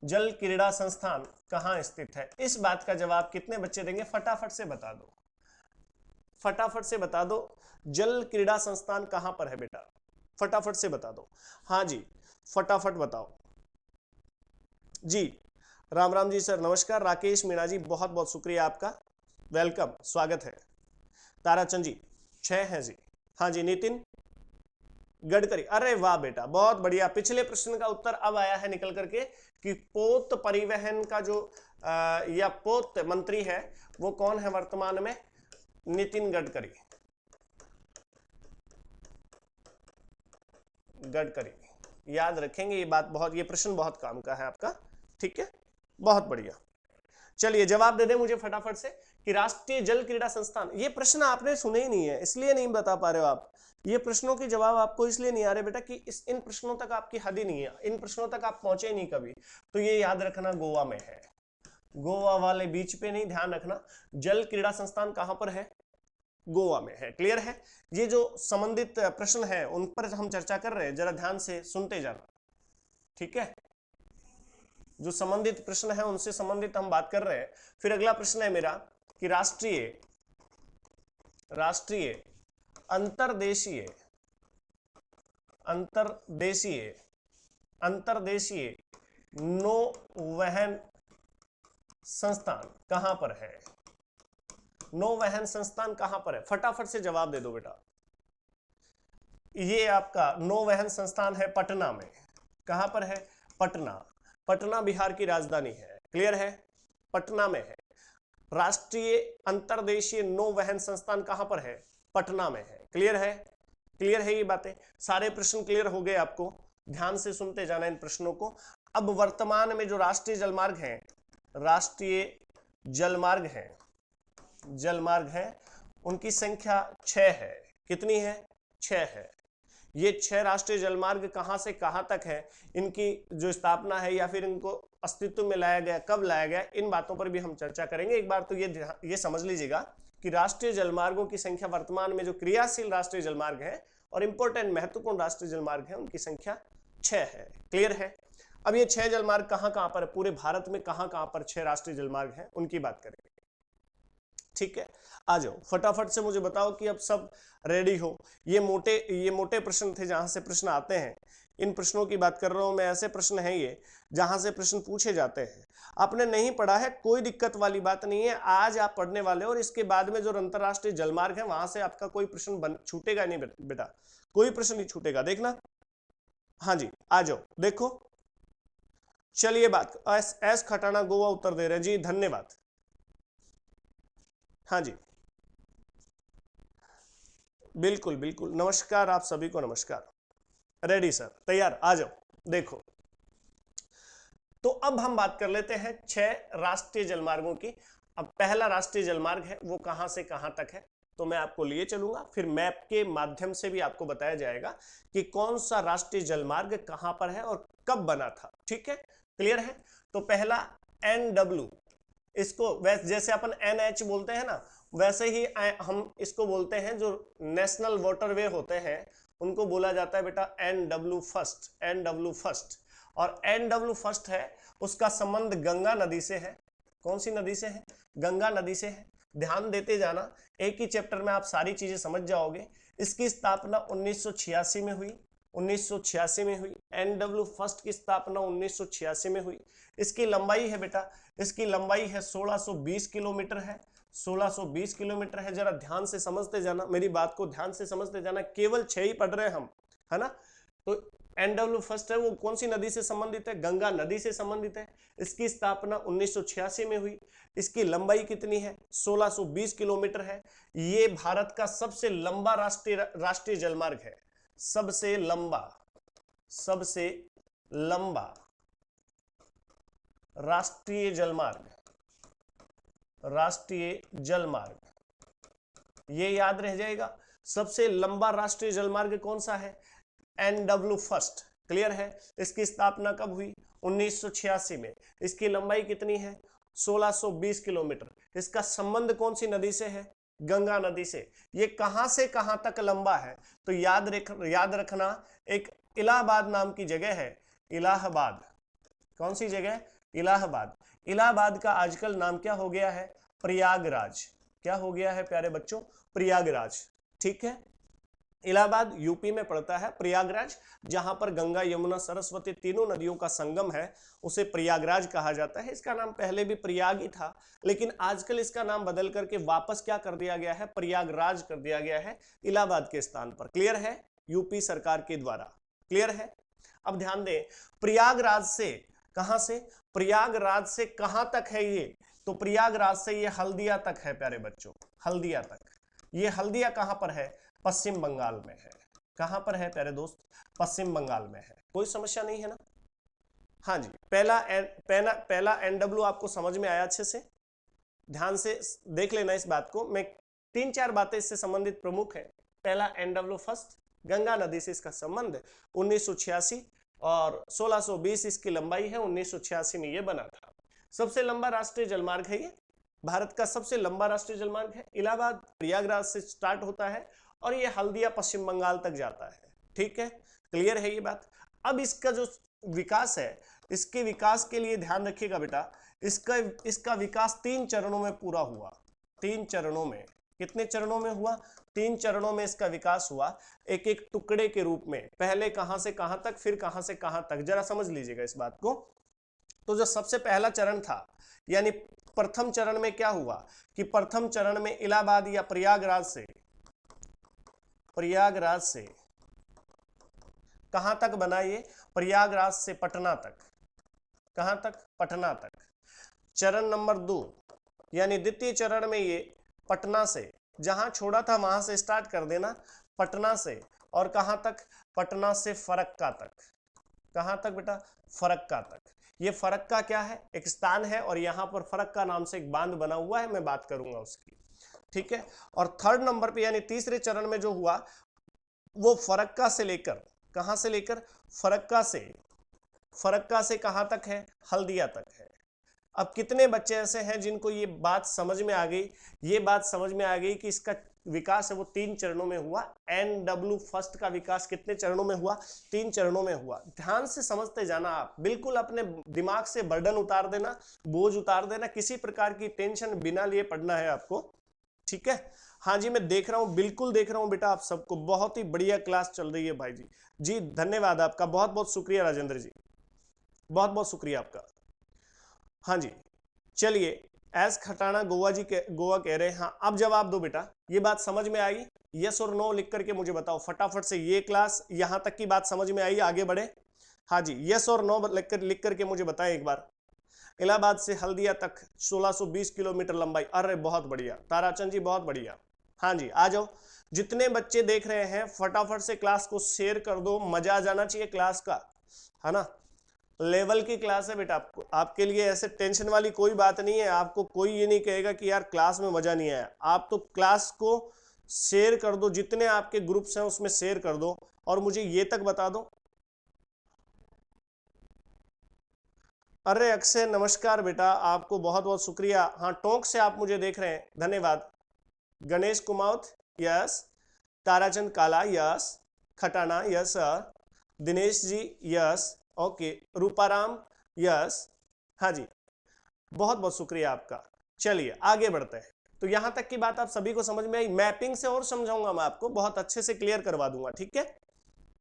Speaker 1: जल क्रीड़ा संस्थान कहां स्थित है? इस बात का जवाब कितने बच्चे देंगे? फटाफट से बता दो, फटाफट से बता दो। जल क्रीड़ा संस्थान कहां पर है बेटा? फटाफट से बता दो। हाँ जी, फटाफट बताओ जी। राम राम जी सर, नमस्कार। राकेश मीणा जी, बहुत बहुत शुक्रिया आपका, वेलकम, स्वागत है। ताराचंद जी 6 है जी। हाँ जी। नितिन गडकरी, अरे वाह बेटा, बहुत बढ़िया। पिछले प्रश्न का उत्तर अब आया है निकल करके कि पोत परिवहन का जो या पोत मंत्री है वो कौन है वर्तमान में? नितिन गडकरी। याद रखेंगे ये बात, बहुत, ये प्रश्न बहुत काम का है आपका, ठीक है, बहुत बढ़िया। चलिए जवाब दे दें मुझे फटाफट से कि राष्ट्रीय जल क्रीड़ा संस्थान, ये प्रश्न आपने सुने ही नहीं है इसलिए नहीं बता पा रहे हो आप। ये प्रश्नों के जवाब आपको इसलिए नहीं आ रहे बेटा कि इन प्रश्नों तक आपकी हद ही नहीं है, इन प्रश्नों तक आप पहुंचे ही नहीं कभी। तो ये याद रखना, गोवा में है, गोवा वाले बीच पे नहीं, ध्यान रखना। जल क्रीड़ा संस्थान कहां पर है? गोवा में है। क्लियर है? ये जो संबंधित प्रश्न है उन पर हम चर्चा कर रहे हैं, जरा ध्यान से सुनते जाना, ठीक है। जो संबंधित प्रश्न है उनसे संबंधित हम बात कर रहे हैं। फिर अगला प्रश्न है मेरा कि राष्ट्रीय अंतरदेशीय नौवहन संस्थान कहां पर है? नौवहन संस्थान कहां पर है? फटाफट से जवाब दे दो बेटा। ये आपका नौवहन संस्थान है पटना में। कहां पर है? पटना। पटना बिहार की राजधानी है। क्लियर है? पटना में है। राष्ट्रीय अंतरदेशीय नौवहन संस्थान कहां पर है? पटना में है। क्लियर है? क्लियर है ये बातें? सारे प्रश्न क्लियर हो गए आपको? ध्यान से सुनते जाना इन प्रश्नों को। अब वर्तमान में जो राष्ट्रीय जलमार्ग हैं, जलमार्ग हैं, उनकी संख्या 6 है। कितनी है? 6 है। ये 6 राष्ट्रीय जलमार्ग कहां से कहां तक है, इनकी जो स्थापना है या फिर इनको अस्तित्व में लाया गया, कब लाया गया, इन बातों पर भी हम चर्चा करेंगे। एक बार तो ये समझ लीजिएगा कि राष्ट्रीय जलमार्गों की संख्या वर्तमान में जो क्रियाशील राष्ट्रीय जलमार्ग है और इंपॉर्टेंट महत्वपूर्ण राष्ट्रीय जलमार्ग है उनकी संख्या 6 है। क्लियर है? अब ये 6 जलमार्ग कहां कहां पर है? पूरे भारत में कहां कहां पर 6 राष्ट्रीय जलमार्ग हैं उनकी बात करेंगे, ठीक है। आ जाओ फटाफट से मुझे बताओ कि अब सब रेडी हो। ये मोटे प्रश्न थे जहां से प्रश्न आते हैं, इन प्रश्नों की बात कर रहा हूं मैं। ऐसे प्रश्न हैं ये जहां से प्रश्न पूछे जाते हैं। आपने नहीं पढ़ा है, कोई दिक्कत वाली बात नहीं है, आज आप पढ़ने वाले हो और इसके बाद में जो अंतरराष्ट्रीय जलमार्ग है वहां से आपका कोई प्रश्न छूटेगा नहीं बेटा, कोई प्रश्न नहीं छूटेगा, देखना। हाँ जी, आ जाओ देखो। चलिए बात, एस खटाना गोवा उत्तर दे रहे हैं जी, धन्यवाद। हाँ जी बिल्कुल बिल्कुल, नमस्कार आप सभी को, नमस्कार। रेडी सर, तैयार, आ जाओ देखो। तो अब हम बात कर लेते हैं 6 राष्ट्रीय जलमार्गों की। अब पहला राष्ट्रीय जलमार्ग है वो कहां से कहां तक है? तो मैं आपको लिए चलूंगा, फिर मैप के माध्यम से भी आपको बताया जाएगा कि कौन सा राष्ट्रीय जलमार्ग कहां पर है और कब बना था। ठीक है, क्लियर है। तो पहला NW, इसको वैसे जैसे अपन NH बोलते हैं ना, वैसे ही हम इसको बोलते हैं, जो नेशनल वाटरवे होते हैं उनको बोला जाता है बेटा NW फर्स्ट, NW फर्स्ट। और NW फर्स्ट है, उसका संबंध गंगा नदी से है। कौन सी नदी से है? गंगा नदी से है। ध्यान देते जाना, एक ही चैप्टर में आप सारी चीजें समझ जाओगे। इसकी स्थापना 1986 में हुई, 1986 में हुई। NW फर्स्ट की स्थापना 1986 में हुई। इसकी लंबाई है बेटा, इसकी लंबाई है 1620 किलोमीटर है, 1620 किलोमीटर है। जरा ध्यान से समझते जाना, मेरी बात को ध्यान से समझते जाना, केवल 6 ही पढ़ रहे हैं हम, है ना। तो NW फर्स्ट है वो कौन सी नदी से संबंधित है? गंगा नदी से संबंधित है। इसकी स्थापना 1986 में हुई। इसकी लंबाई कितनी है? 1620 किलोमीटर है। ये भारत का सबसे लंबा राष्ट्रीय जलमार्ग है, सबसे लंबा राष्ट्रीय जलमार्ग, ये याद रह जाएगा। सबसे लंबा राष्ट्रीय जलमार्ग कौन सा है? NW फर्स्ट, क्लियर है। इसकी स्थापना कब हुई? 1986 में। इसकी लंबाई कितनी है? 1620 किलोमीटर। इसका संबंध कौन सी नदी से है? गंगा नदी से। ये कहां से कहां तक लंबा है? तो याद रखना, एक इलाहाबाद नाम की जगह है, इलाहाबाद। कौन सी जगह? इलाहाबाद। इलाहाबाद का आजकल नाम क्या हो गया है? प्रयागराज। क्या हो गया है प्यारे बच्चों? प्रयागराज। ठीक है, इलाहाबाद यूपी में पड़ता है। प्रयागराज, जहां पर गंगा यमुना सरस्वती तीनों नदियों का संगम है, उसे प्रयागराज कहा जाता है। इसका नाम पहले भी प्रयाग ही था, लेकिन आजकल इसका नाम बदल करके वापस क्या कर दिया गया है? प्रयागराज कर दिया गया है, इलाहाबाद के स्थान पर। क्लियर है? यूपी सरकार के द्वारा। क्लियर है? अब ध्यान दें, प्रयागराज से कहां से? प्रयागराज से कहां तक है ये? तो प्रयागराज से ये हल्दिया तक है प्यारे बच्चों, हल्दिया तक। ये हल्दिया कहां पर है? पश्चिम बंगाल में है। कहां पर है प्यारे दोस्त? पश्चिम बंगाल में है। कोई समस्या नहीं है ना? हाँ जी, पहला NW आपको समझ में आया अच्छे से? ध्यान से देख लेना इस बात को। मैं 3-4 बातें इससे संबंधित प्रमुख है। पहला NW फर्स्ट, गंगा नदी से इसका संबंध 1986 और 1620 इसकी लंबाई है। 1986 में ये बना था। सबसे लंबा राष्ट्रीय जलमार्ग है ये, भारत का सबसे लंबा राष्ट्रीय जलमार्ग है। इलाहाबाद प्रयागराज से स्टार्ट होता है और ये हल्दिया पश्चिम बंगाल तक जाता है। ठीक है, क्लियर है ये बात? अब इसका जो विकास है, इसके विकास के लिए ध्यान रखिएगा बेटा, इसका विकास 3 चरणों में पूरा हुआ। 3 चरणों में। कितने चरणों में हुआ? 3 चरणों में इसका विकास हुआ, एक एक टुकड़े के रूप में। पहले कहां से कहां तक, फिर कहां से कहां तक, जरा समझ लीजिएगा इस बात को। तो जो सबसे पहला चरण था, यानी प्रथम चरण में क्या हुआ कि प्रथम चरण में इलाहाबाद या प्रयागराज से कहां तक बना ये? प्रयागराज से पटना तक। कहां तक? पटना तक। चरण नंबर 2, यानी द्वितीय चरण में ये पटना से, जहां छोड़ा था वहां से स्टार्ट कर देना, पटना से। और कहां तक? पटना से फरक्का तक। कहां तक बेटा? फरक्का तक। ये फरक्का क्या है? एक स्थान है, और यहां पर फरक्का नाम से एक बांध बना हुआ है, मैं बात करूंगा उसकी। ठीक है, और थर्ड नंबर पे यानी तीसरे चरण में जो हुआ, वो फरक्का से लेकर, कहां से लेकर? फरक्का से कहां तक है? हल्दिया तक है। अब कितने बच्चे ऐसे हैं जिनको ये बात समझ में आ गई? ये बात समझ में आ गई कि इसका विकास है वो 3 चरणों में हुआ। NW फर्स्ट का विकास कितने चरणों में हुआ? 3 चरणों में हुआ। ध्यान से समझते जाना आप, बिल्कुल अपने दिमाग से बर्डन उतार देना, बोझ उतार देना, किसी प्रकार की टेंशन बिना लिए पढ़ना है आपको। ठीक है, हाँ जी, मैं देख रहा हूँ, बिल्कुल देख रहा हूँ बेटा आप सबको। बहुत ही बढ़िया क्लास चल रही है भाई जी। जी धन्यवाद आपका, बहुत बहुत शुक्रिया राजेंद्र जी, बहुत बहुत शुक्रिया आपका। हाँ जी, चलिए, एस खटाना गोवा कह रहे हैं। हाँ, अब जवाब दो बेटा, ये बात समझ में आई? यस और नो लिख करके मुझे बताओ फटाफट से। ये क्लास यहां तक की बात समझ में आई? आगे बढ़े? हाँ जी, यस और नो लिख करके मुझे बताएं एक बार। इलाहाबाद से हल्दिया तक 1620 किलोमीटर लंबाई। अरे बहुत बढ़िया ताराचंद जी, बहुत बढ़िया। हाँ जी, आ जाओ। जितने बच्चे देख रहे हैं फटाफट से क्लास को शेयर कर दो, मजा आ जाना चाहिए क्लास का, है ना। लेवल की क्लास है बेटा, आपके लिए ऐसे टेंशन वाली कोई बात नहीं है। आपको कोई ये नहीं कहेगा कि यार क्लास में मजा नहीं आया। आप तो क्लास को शेयर कर दो, जितने आपके ग्रुप्स हैं उसमें शेयर कर दो और मुझे ये तक बता दो। अरे अक्षय नमस्कार बेटा, आपको बहुत बहुत शुक्रिया। हाँ, टोंक से आप मुझे देख रहे हैं, धन्यवाद। Ganesh Kumawat yes, Tarachand Kala yes, Khatana yes sir, Dinesh ji yes, okay, Ruparam yes, हाँ जी, बहुत बहुत शुक्रिया आपका। चलिए आगे बढ़ते हैं। तो यहां तक की बात आप सभी को समझ में आई। मैपिंग से और समझाऊंगा मैं आपको, बहुत अच्छे से क्लियर करवा दूंगा, ठीक है।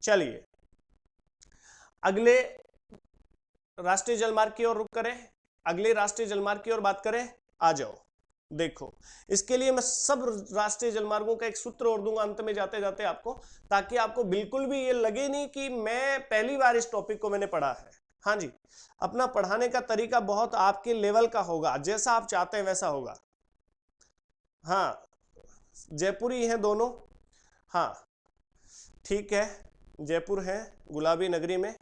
Speaker 1: चलिए अगले राष्ट्रीय जलमार्ग की ओर रुख करें, अगले राष्ट्रीय जलमार्ग की ओर बात करें। आ जाओ, देखो इसके लिए मैं सब राष्ट्रीय जलमार्गों का एक सूत्र और दूंगा अंत में जाते जाते आपको, ताकि आपको बिल्कुल भी ये लगे नहीं कि मैं पहली बार इस टॉपिक को मैंने पढ़ा है। हाँ जी, अपना पढ़ाने का तरीका बहुत आपके लेवल का होगा, जैसा आप चाहते हैं वैसा होगा। हाँ, जयपुरी हैं दोनों, हाँ ठीक है, जयपुर है, गुलाबी नगरी में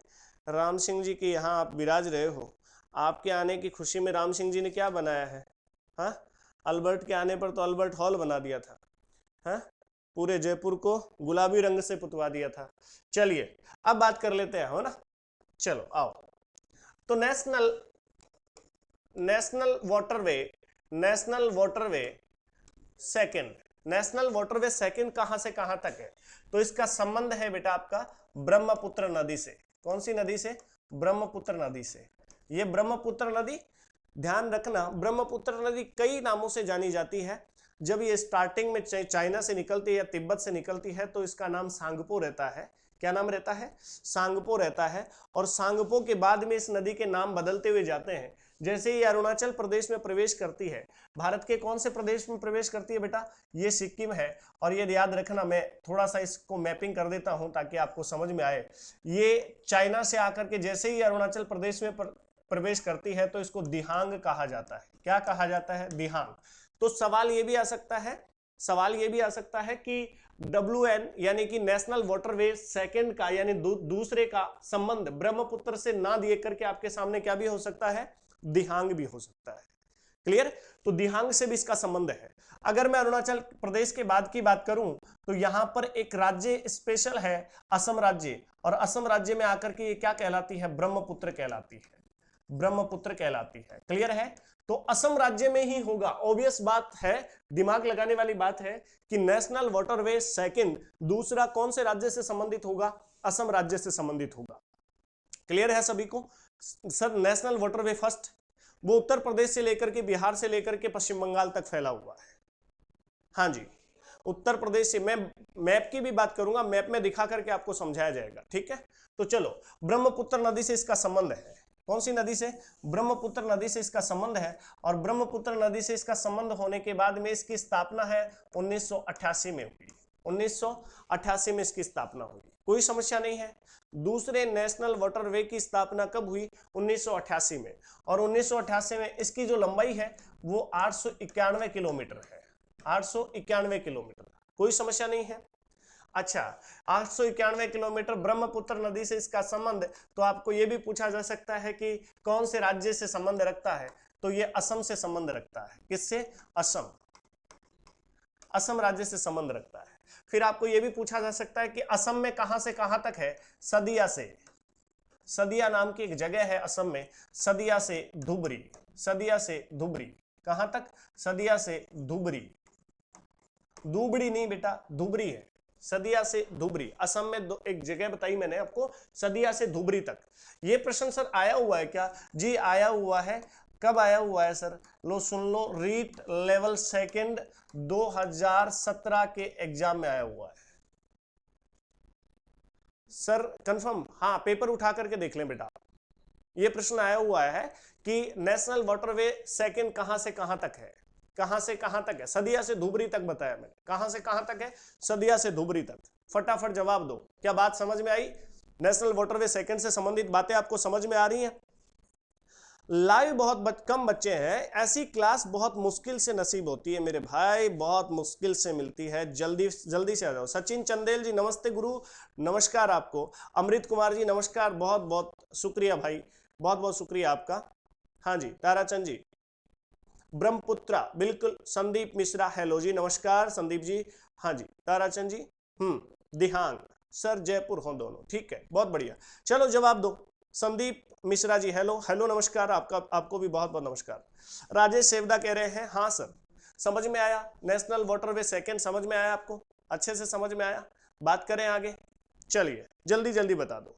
Speaker 1: राम सिंह जी की यहाँ आप विराज रहे हो। आपके आने की खुशी में राम सिंह जी ने क्या बनाया है? हाँ, अल्बर्ट के आने पर तो अल्बर्ट हॉल बना दिया था, हाँ, पूरे जयपुर को गुलाबी रंग से पुतवा दिया था। चलिए अब बात कर लेते हैं, हो ना। चलो आओ, तो national waterway second, national waterway second कहां से कहां तक है? तो इसका संबंध है बेटा आपका ब्रह्मपुत्र नदी से। कौन सी नदी से? ब्रह्मपुत्र नदी से। ये ब्रह्मपुत्र नदी, ध्यान रखना, ब्रह्मपुत्र नदी कई नामों से जानी जाती है। जब ये स्टार्टिंग में चाइना से निकलती है या तिब्बत से निकलती है तो इसका नाम सांगपो रहता है। क्या नाम रहता है? सांगपो रहता है। और सांगपो के बाद में इस नदी के नाम बदलते हुए जाते हैं। जैसे ही अरुणाचल प्रदेश में प्रवेश करती है, भारत के कौन से प्रदेश में प्रवेश करती है बेटा? ये सिक्किम है। और ये याद रखना, मैं थोड़ा सा इसको मैपिंग कर देता हूं ताकि आपको समझ में आए। ये चाइना से आकर के जैसे ही अरुणाचल प्रदेश में प्रवेश करती है तो इसको दिहांग कहा जाता है। क्या कहा जाता है? दिहांग। तो सवाल ये भी आ सकता है कि WN यानी कि नेशनल वाटरवे सेकंड का यानी दूसरे का संबंध ब्रह्मपुत्र से ना दिए करके आपके सामने क्या भी हो सकता है? दिहांग भी हो सकता है। क्लियर? तो दिहांग से भी इसका संबंध है। अगर मैं अरुणाचल प्रदेश के बाद की बात करूं तो यहां पर एक राज्य स्पेशल है, असम राज्य। और असम राज्य में आकर के ये क्या कहलाती है? ब्रह्मपुत्र कहलाती है, ब्रह्मपुत्र कहलाती है। क्लियर है? तो असम राज्य में ही होगा। ऑब्वियस बात है, दिमाग लगाने वाली बात है कि नेशनल वाटरवे सेकंड दूसरा कौन से राज्य से संबंधित होगा? असम राज्य से संबंधित होगा। क्लियर है सभी को? सर नेशनल वाटरवे फर्स्ट, वो उत्तर प्रदेश से लेकर के, बिहार से लेकर के पश्चिम बंगाल तक फैला हुआ है। हाँ जी, उत्तर प्रदेश से, मैं मैप की भी बात करूंगा, मैप में दिखा करके आपको समझाया जाएगा, ठीक है। तो चलो, ब्रह्मपुत्र नदी से इसका संबंध है। कौन सी नदी से? ब्रह्मपुत्र नदी से इसका संबंध है। और ब्रह्मपुत्र नदी से इसका संबंध होने के बाद में इसकी स्थापना है 1988 में हुई। 1988 में इसकी स्थापना हुई, कोई समस्या नहीं है। दूसरे नेशनल वाटरवे की स्थापना कब हुई? 1988 में। और 1988 में इसकी जो लंबाई है वो 891 किलोमीटर है। 891 किलोमीटर, कोई समस्या नहीं है। अच्छा, 891 किलोमीटर ब्रह्मपुत्र नदी से इसका संबंध। तो आपको यह भी पूछा जा सकता है कि कौन से राज्य से संबंध रखता है? तो ये असम से संबंध रखता है। किससे? असम, असम राज्य से संबंध रखता है। फिर आपको यह भी पूछा जा सकता है कि असम में कहां से कहां तक है? सदिया से, सदिया नाम की एक जगह है असम में, सदिया से धुबरी, सदिया से धुबरी। कहां तक? सदिया से धुबरी, धुबरी नहीं बेटा, धुबरी है। सदिया से धुबरी, असम में एक जगह बताई मैंने आपको, सदिया से धुबरी तक। ये प्रश्न सर आया हुआ है क्या? जी आया हुआ है। कब आया हुआ है सर? लो सुन लो, रीट लेवल सेकंड 2017 के एग्जाम में आया हुआ है सर, कंफर्म। हाँ, पेपर उठा करके देख लें बेटा। ये प्रश्न आया हुआ है कि नेशनल वाटरवे सेकंड कहां से कहां तक है? कहां से कहां तक है? सदिया से धुबरी तक बताया मैंने। कहां से कहां तक है? सदिया से धुबरी तक। फटाफट जवाब दो, क्या बात समझ में आई? नेशनल वाटरवे सेकंड से संबंधित बातें आपको समझ में आ रही हैं? लाइव बहुत कम बच्चे हैं, ऐसी क्लास बहुत मुश्किल से नसीब होती है मेरे भाई, बहुत मुश्किल से मिलती है। जल्दी जल्दी से आ जाओ। सचिन चंदेल जी नमस्ते गुरु, नमस्कार आपको। अमृत कुमार जी नमस्कार, बहुत बहुत शुक्रिया भाई, बहुत बहुत शुक्रिया आपका। हाँ जी, ताराचंद जी, ब्रह्मपुत्रा, बिल्कुल। संदीप मिश्रा, हेलो जी, नमस्कार संदीप जी, हाँ जी ताराचंद जी, दिहांग सर, जयपुर हो दोनों, ठीक है, बहुत बढ़िया। चलो जवाब दो। संदीप मिश्रा जी हेलो, हेलो नमस्कार, आपको भी बहुत बहुत नमस्कार। राजेश सेवदा कह रहे हैं हाँ सर, समझ में आया, नेशनल वाटरवे सेकंड समझ में आया आपको, अच्छे से समझ में आया। बात करें आगे, चलिए जल्दी जल्दी बता दो।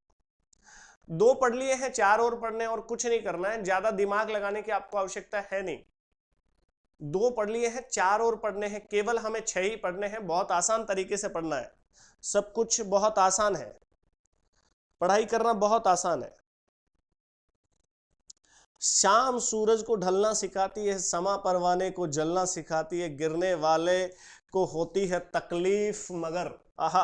Speaker 1: 2 पढ़ लिए हैं, 4 और पढ़ने, और कुछ नहीं करना है, ज्यादा दिमाग लगाने की आपको आवश्यकता है नहीं। 2 पढ़ लिए हैं, 4 और पढ़ने हैं, केवल हमें 6 ही पढ़ने हैं। बहुत आसान तरीके से पढ़ना है, सब कुछ बहुत आसान है, पढ़ाई करना बहुत आसान है। शाम सूरज को ढलना सिखाती है, समा परवाने को जलना सिखाती है, गिरने वाले को होती है तकलीफ मगर, आहा,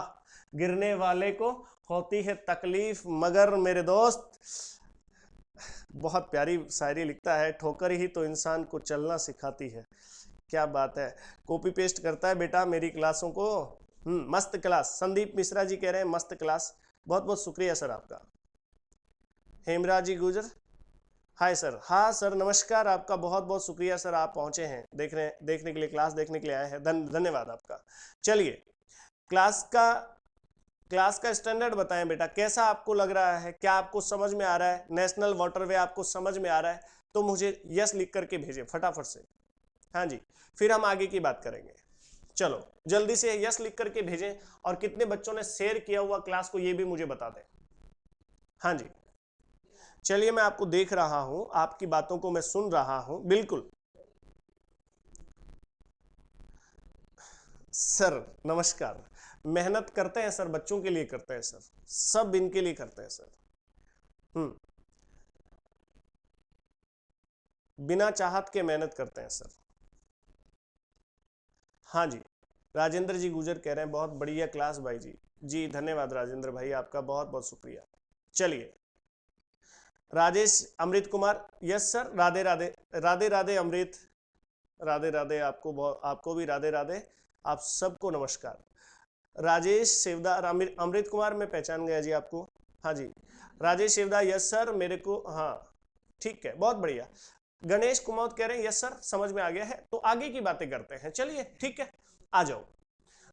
Speaker 1: गिरने वाले को होती है तकलीफ मगर, मेरे दोस्त बहुत प्यारी शायरी लिखता है, ठोकर ही तो इंसान को चलना सिखाती है। क्या बात है, कॉपी पेस्ट करता है बेटा मेरी क्लासों को। मस्त क्लास, संदीप मिश्रा जी कह रहे हैं मस्त क्लास, बहुत बहुत शुक्रिया सर आपका। हेमराज जी गुजर हाय सर, हाँ सर नमस्कार, आपका बहुत बहुत शुक्रिया सर, आप पहुंचे हैं देखने के लिए, क्लास देखने के लिए आए हैं, धन्यवाद आपका। चलिए क्लास का स्टैंडर्ड बताएं बेटा, कैसा आपको लग रहा है, क्या आपको समझ में आ रहा है, नेशनल वाटरवे आपको समझ में आ रहा है तो मुझे यस लिख करके भेजें फटाफट से। हाँ जी, फिर हम आगे की बात करेंगे। चलो जल्दी से यस लिख करके भेजें, और कितने बच्चों ने शेयर किया हुआ क्लास को ये भी मुझे बता दें। हाँ जी, चलिए मैं आपको देख रहा हूं, आपकी बातों को मैं सुन रहा हूं, बिल्कुल सर नमस्कार। मेहनत करते हैं सर, बच्चों के लिए करते हैं सर, सब इनके लिए करते हैं सर। बिना चाहत के मेहनत करते हैं सर। हाँ जी, राजेंद्र जी गुजर कह रहे हैं बहुत बढ़िया क्लास भाई जी, जी धन्यवाद राजेंद्र भाई, आपका बहुत बहुत शुक्रिया। चलिए राजेश अमृत कुमार, यस सर, राधे राधे, राधे राधे अमृत, राधे राधे, आपको भी राधे राधे, आप सबको नमस्कार। राजेश सेवदार, अमृत कुमार मैं पहचान गया जी आपको, हाँ जी राजेश सेवदार, यस सर मेरे को, हाँ ठीक है, बहुत बढ़िया। गणेश कुमार कह रहे हैं यस सर समझ में आ गया है, तो आगे की बातें करते हैं, चलिए ठीक है, आ जाओ।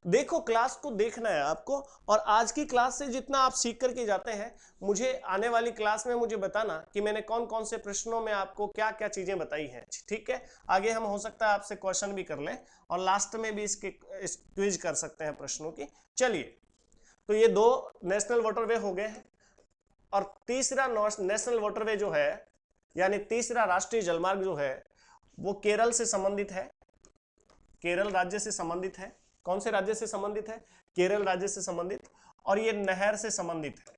Speaker 1: देखो क्लास को देखना है आपको, और आज की क्लास से जितना आप सीख करके जाते हैं, मुझे आने वाली क्लास में मुझे बताना कि मैंने कौन कौन से प्रश्नों में आपको क्या क्या चीजें बताई हैं, ठीक है। आगे हम हो सकता है आपसे क्वेश्चन भी कर लें, और लास्ट में भी इसके क्विज कर सकते हैं प्रश्नों की। चलिए, तो ये 2 नेशनल वाटरवे हो गए हैं, और तीसरा नेशनल वाटरवे जो है, यानी तीसरा राष्ट्रीय जलमार्ग जो है, वो केरल से संबंधित है, केरल राज्य से संबंधित है। कौन से राज्य से संबंधित है? केरल राज्य से संबंधित, और ये नहर से संबंधित है,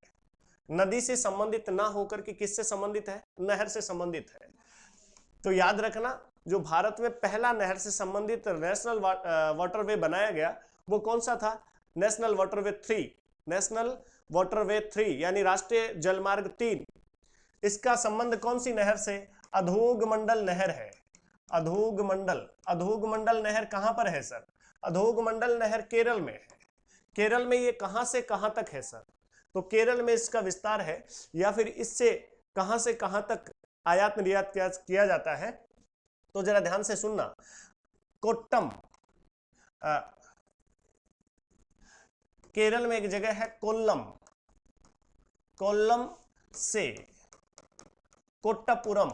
Speaker 1: नदी से संबंधित ना होकर के किससे संबंधित है? नहर से संबंधित है। तो याद रखना, जो भारत में पहला नहर से संबंधित नेशनल वाटरवे बनाया गया वो कौन सा था? नेशनल वाटरवे 3, नेशनल वाटरवे 3 यानी राष्ट्रीय जलमार्ग 3। इसका संबंध कौन सी नहर से? अधोगमंडल नहर है, अधोगमंडल नहर कहां पर है सर? अधोगमंडल नहर केरल में है। केरल में ये कहां से कहां तक है सर? तो केरल में इसका विस्तार है, या फिर इससे कहां से कहां तक आयात निर्यात किया जाता है? तो जरा ध्यान से सुनना। कोट्टम, केरल में एक जगह है कोल्लम, कोल्लम से कोट्टापुरम।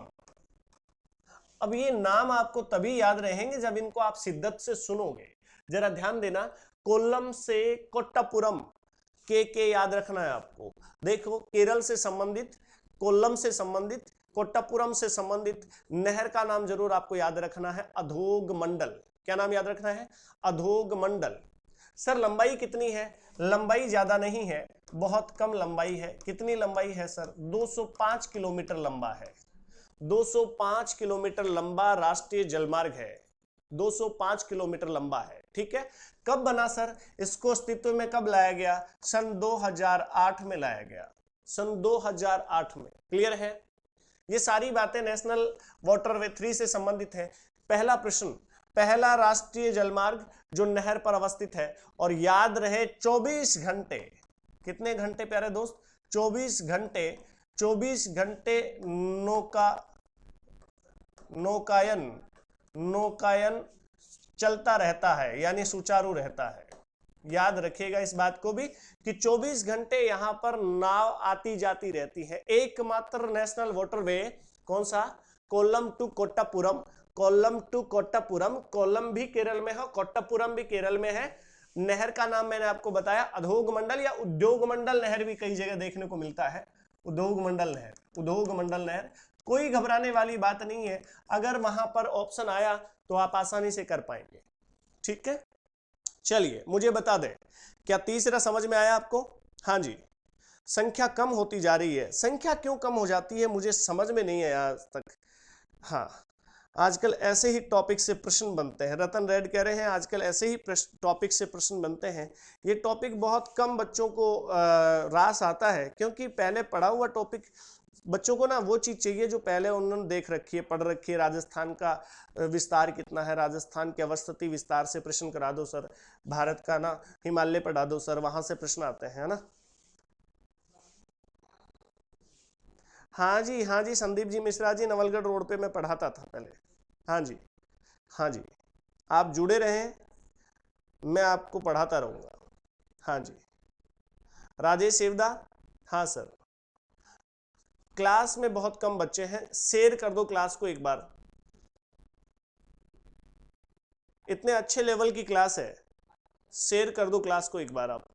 Speaker 1: अब ये नाम आपको तभी याद रहेंगे जब इनको आप शिद्दत से सुनोगे। जरा ध्यान देना, कोल्लम से कोट्टापुरम, के याद रखना है आपको। देखो, केरल से संबंधित, कोल्लम से संबंधित, कोट्टापुरम से संबंधित नहर का नाम जरूर आपको याद रखना है, अधोगमंडल। क्या नाम याद रखना है? अधोगमंडल। सर लंबाई कितनी है? लंबाई ज्यादा नहीं है, बहुत कम लंबाई है। कितनी लंबाई है सर? 205 किलोमीटर लंबा है। 205 किलोमीटर लंबा राष्ट्रीय जलमार्ग है, 205 किलोमीटर लंबा है, ठीक है। कब बना सर? इसको अस्तित्व में कब लाया गया? सन 2008 में लाया गया, सन 2008 में। क्लियर है? ये सारी बातें नेशनल वाटरवे 3 से संबंधित है। पहला प्रश्न, पहला राष्ट्रीय जलमार्ग जो नहर पर अवस्थित है, और याद रहे 24 घंटे, कितने घंटे प्यारे दोस्त? 24 घंटे, 24 घंटे नौकायन चलता रहता है, यानी सुचारू रहता है। याद रखिएगा इस बात को भी कि 24 घंटे यहां पर नाव आती जाती रहती है। एकमात्र नेशनल वाटरवे कौन सा? कोल्लम टू कोट्टापुरम। कोल्लम टू कोट्टापुरम, कोल्लम भी केरल में है, कोट्टापुरम भी केरल में है। नहर का नाम मैंने आपको बताया अधोग मंडल या उद्योग मंडल नहर भी कई जगह देखने को मिलता है। उद्योग मंडल नहर, उद्योग मंडल नहर, कोई घबराने वाली बात नहीं है। अगर वहां पर ऑप्शन आया तो आप आसानी से कर पाएंगे। ठीक है, चलिए मुझे बता दें, क्या तीसरा समझ में आया आपको? हाँ जी, संख्या कम होती जा रही है। संख्या क्यों कम हो जाती है मुझे समझ में नहीं आया आज तक। हाँ, आजकल ऐसे ही टॉपिक से प्रश्न बनते हैं। रतन रेड कह रहे हैं आजकल ऐसे ही टॉपिक से प्रश्न बनते हैं। ये टॉपिक बहुत कम बच्चों को रास आता है, क्योंकि पहले पढ़ा हुआ टॉपिक बच्चों को ना वो चीज चाहिए जो पहले उन्होंने देख रखी है, पढ़ रखी है। राजस्थान का विस्तार कितना है, राजस्थान के अवस्थिति विस्तार से प्रश्न करा दो सर, भारत का ना हिमालय पढ़ा दो सर, वहां से प्रश्न आते हैं, है ना। हाँ जी, हाँ जी, संदीप जी मिश्रा जी, नवलगढ़ रोड पे मैं पढ़ाता था पहले। हाँ जी, हाँ जी, आप जुड़े रहें, मैं आपको पढ़ाता रहूंगा। हाँ जी, राजेश सेवदा, हाँ सर। क्लास में बहुत कम बच्चे हैं, शेयर कर दो क्लास को एक बार। इतने अच्छे लेवल की क्लास है, शेयर कर दो क्लास को एक बार आप।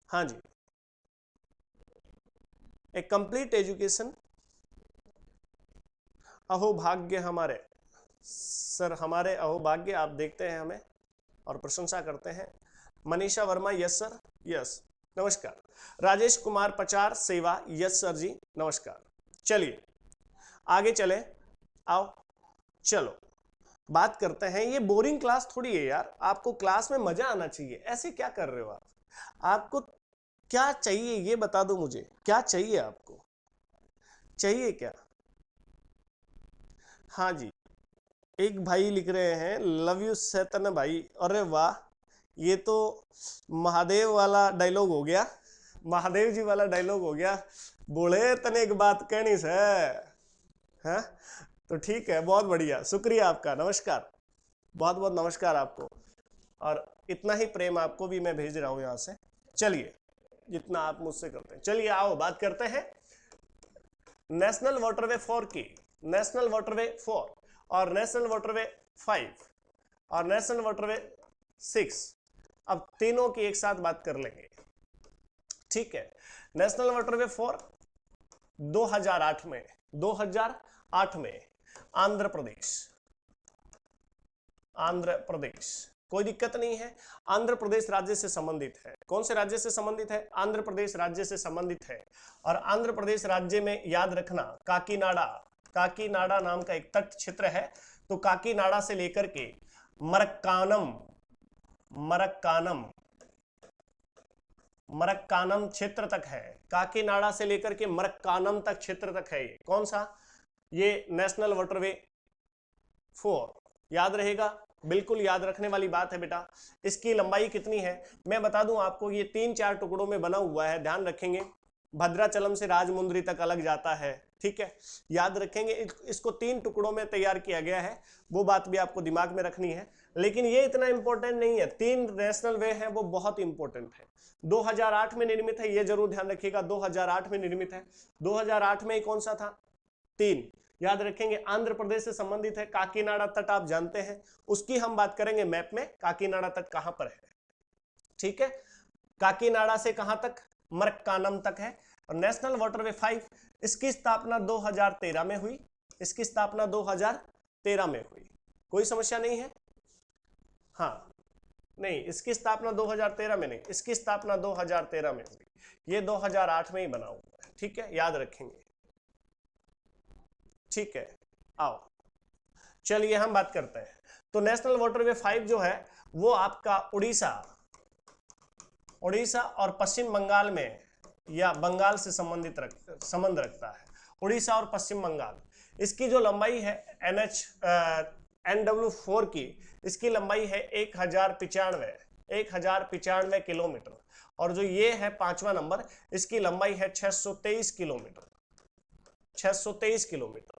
Speaker 1: हाँ जी, एक कंप्लीट एजुकेशन। अहोभाग्य हमारे सर, हमारे अहोभाग्य, आप देखते हैं हमें और प्रशंसा करते हैं। Manisha Verma, yes sir, yes, नमस्कार। राजेश कुमार पचार सेवा, यस सर जी, नमस्कार। चलिए आगे चले, आओ चलो बात करते हैं। ये बोरिंग क्लास थोड़ी है यार, आपको क्लास में मजा आना चाहिए। ऐसे क्या कर रहे हो आप? आपको क्या चाहिए ये बता दो मुझे, क्या चाहिए आपको? चाहिए क्या? हाँ जी, एक भाई लिख रहे हैं लव यू सैतन भाई। अरे वाह, ये तो महादेव वाला डायलॉग हो गया, महादेव जी वाला डायलॉग हो गया। बोले तने एक बात कहनी से है, तो ठीक है, बहुत बढ़िया, शुक्रिया आपका, नमस्कार, बहुत बहुत नमस्कार आपको। और इतना ही प्रेम आपको भी मैं भेज रहा हूं यहां से। चलिए, जितना आप मुझसे करते हैं। चलिए आओ बात करते हैं नेशनल वाटरवे 4 की, नेशनल वाटरवे 4 और नेशनल वाटरवे 5 और नेशनल वाटरवे 6। अब तीनों की एक साथ बात कर लेंगे, ठीक है। नेशनल वाटरवे 4 2008 में, 2008 में आंध्र प्रदेश, आंध्र प्रदेश, कोई दिक्कत नहीं है, आंध्र प्रदेश राज्य से संबंधित है। कौन से राज्य से संबंधित है? आंध्र प्रदेश राज्य से संबंधित है। और आंध्र प्रदेश राज्य में याद रखना काकीनाडा, काकीनाडा नाम का एक तट क्षेत्र है। तो काकीनाडा से लेकर के मरक्कानम, मरक्कानम, मरक्कानम क्षेत्र तक है। काकीनाडा से लेकर के मरक्कानम तक क्षेत्र तक है। ये कौन सा? ये नेशनल वाटरवे 4, याद रहेगा, बिल्कुल याद रखने वाली बात है बेटा। इसकी लंबाई कितनी है मैं बता दूं आपको, ये 3-4 टुकड़ों में बना हुआ है, ध्यान रखेंगे। भद्राचलम से राजमुंद्री तक अलग जाता है, ठीक है, याद रखेंगे। इसको 3 टुकड़ों में तैयार किया गया है, वो बात भी आपको दिमाग में रखनी है। लेकिन ये इतना इंपॉर्टेंट नहीं है। 3 नेशनल वे हैं, वो बहुत इंपॉर्टेंट है। 2008 में निर्मित है, ये जरूर ध्यान रखिएगा, 2008 में निर्मित है। 2008 में कौन सा था? 3, याद रखेंगे। आंध्र प्रदेश से संबंधित है। काकीनाडा तट आप जानते हैं, उसकी हम बात करेंगे मैप में, काकीनाडा तट कहां पर है, ठीक है। काकीनाडा से कहां तक? मरक्कानम तक है। और नेशनल वाटरवे 5, इसकी स्थापना 2013 में हुई, इसकी स्थापना 2013 में हुई, कोई समस्या नहीं है। हाँ नहीं, इसकी स्थापना 2013 में नहीं, इसकी स्थापना 2013 में हुई, ये 2008 में ही बना हुआ है, ठीक है, याद रखेंगे, ठीक है। आओ चलिए हम बात करते हैं। तो नेशनल वाटरवे 5 जो है वो आपका उड़ीसा, उड़ीसा और पश्चिम बंगाल में या बंगाल से संबंध रखता है, उड़ीसा और पश्चिम बंगाल। इसकी जो लंबाई है NW4 की, इसकी लंबाई है 1095 किलोमीटर। और जो ये है 5वां नंबर, इसकी लंबाई है 623 किलोमीटर, 623 किलोमीटर,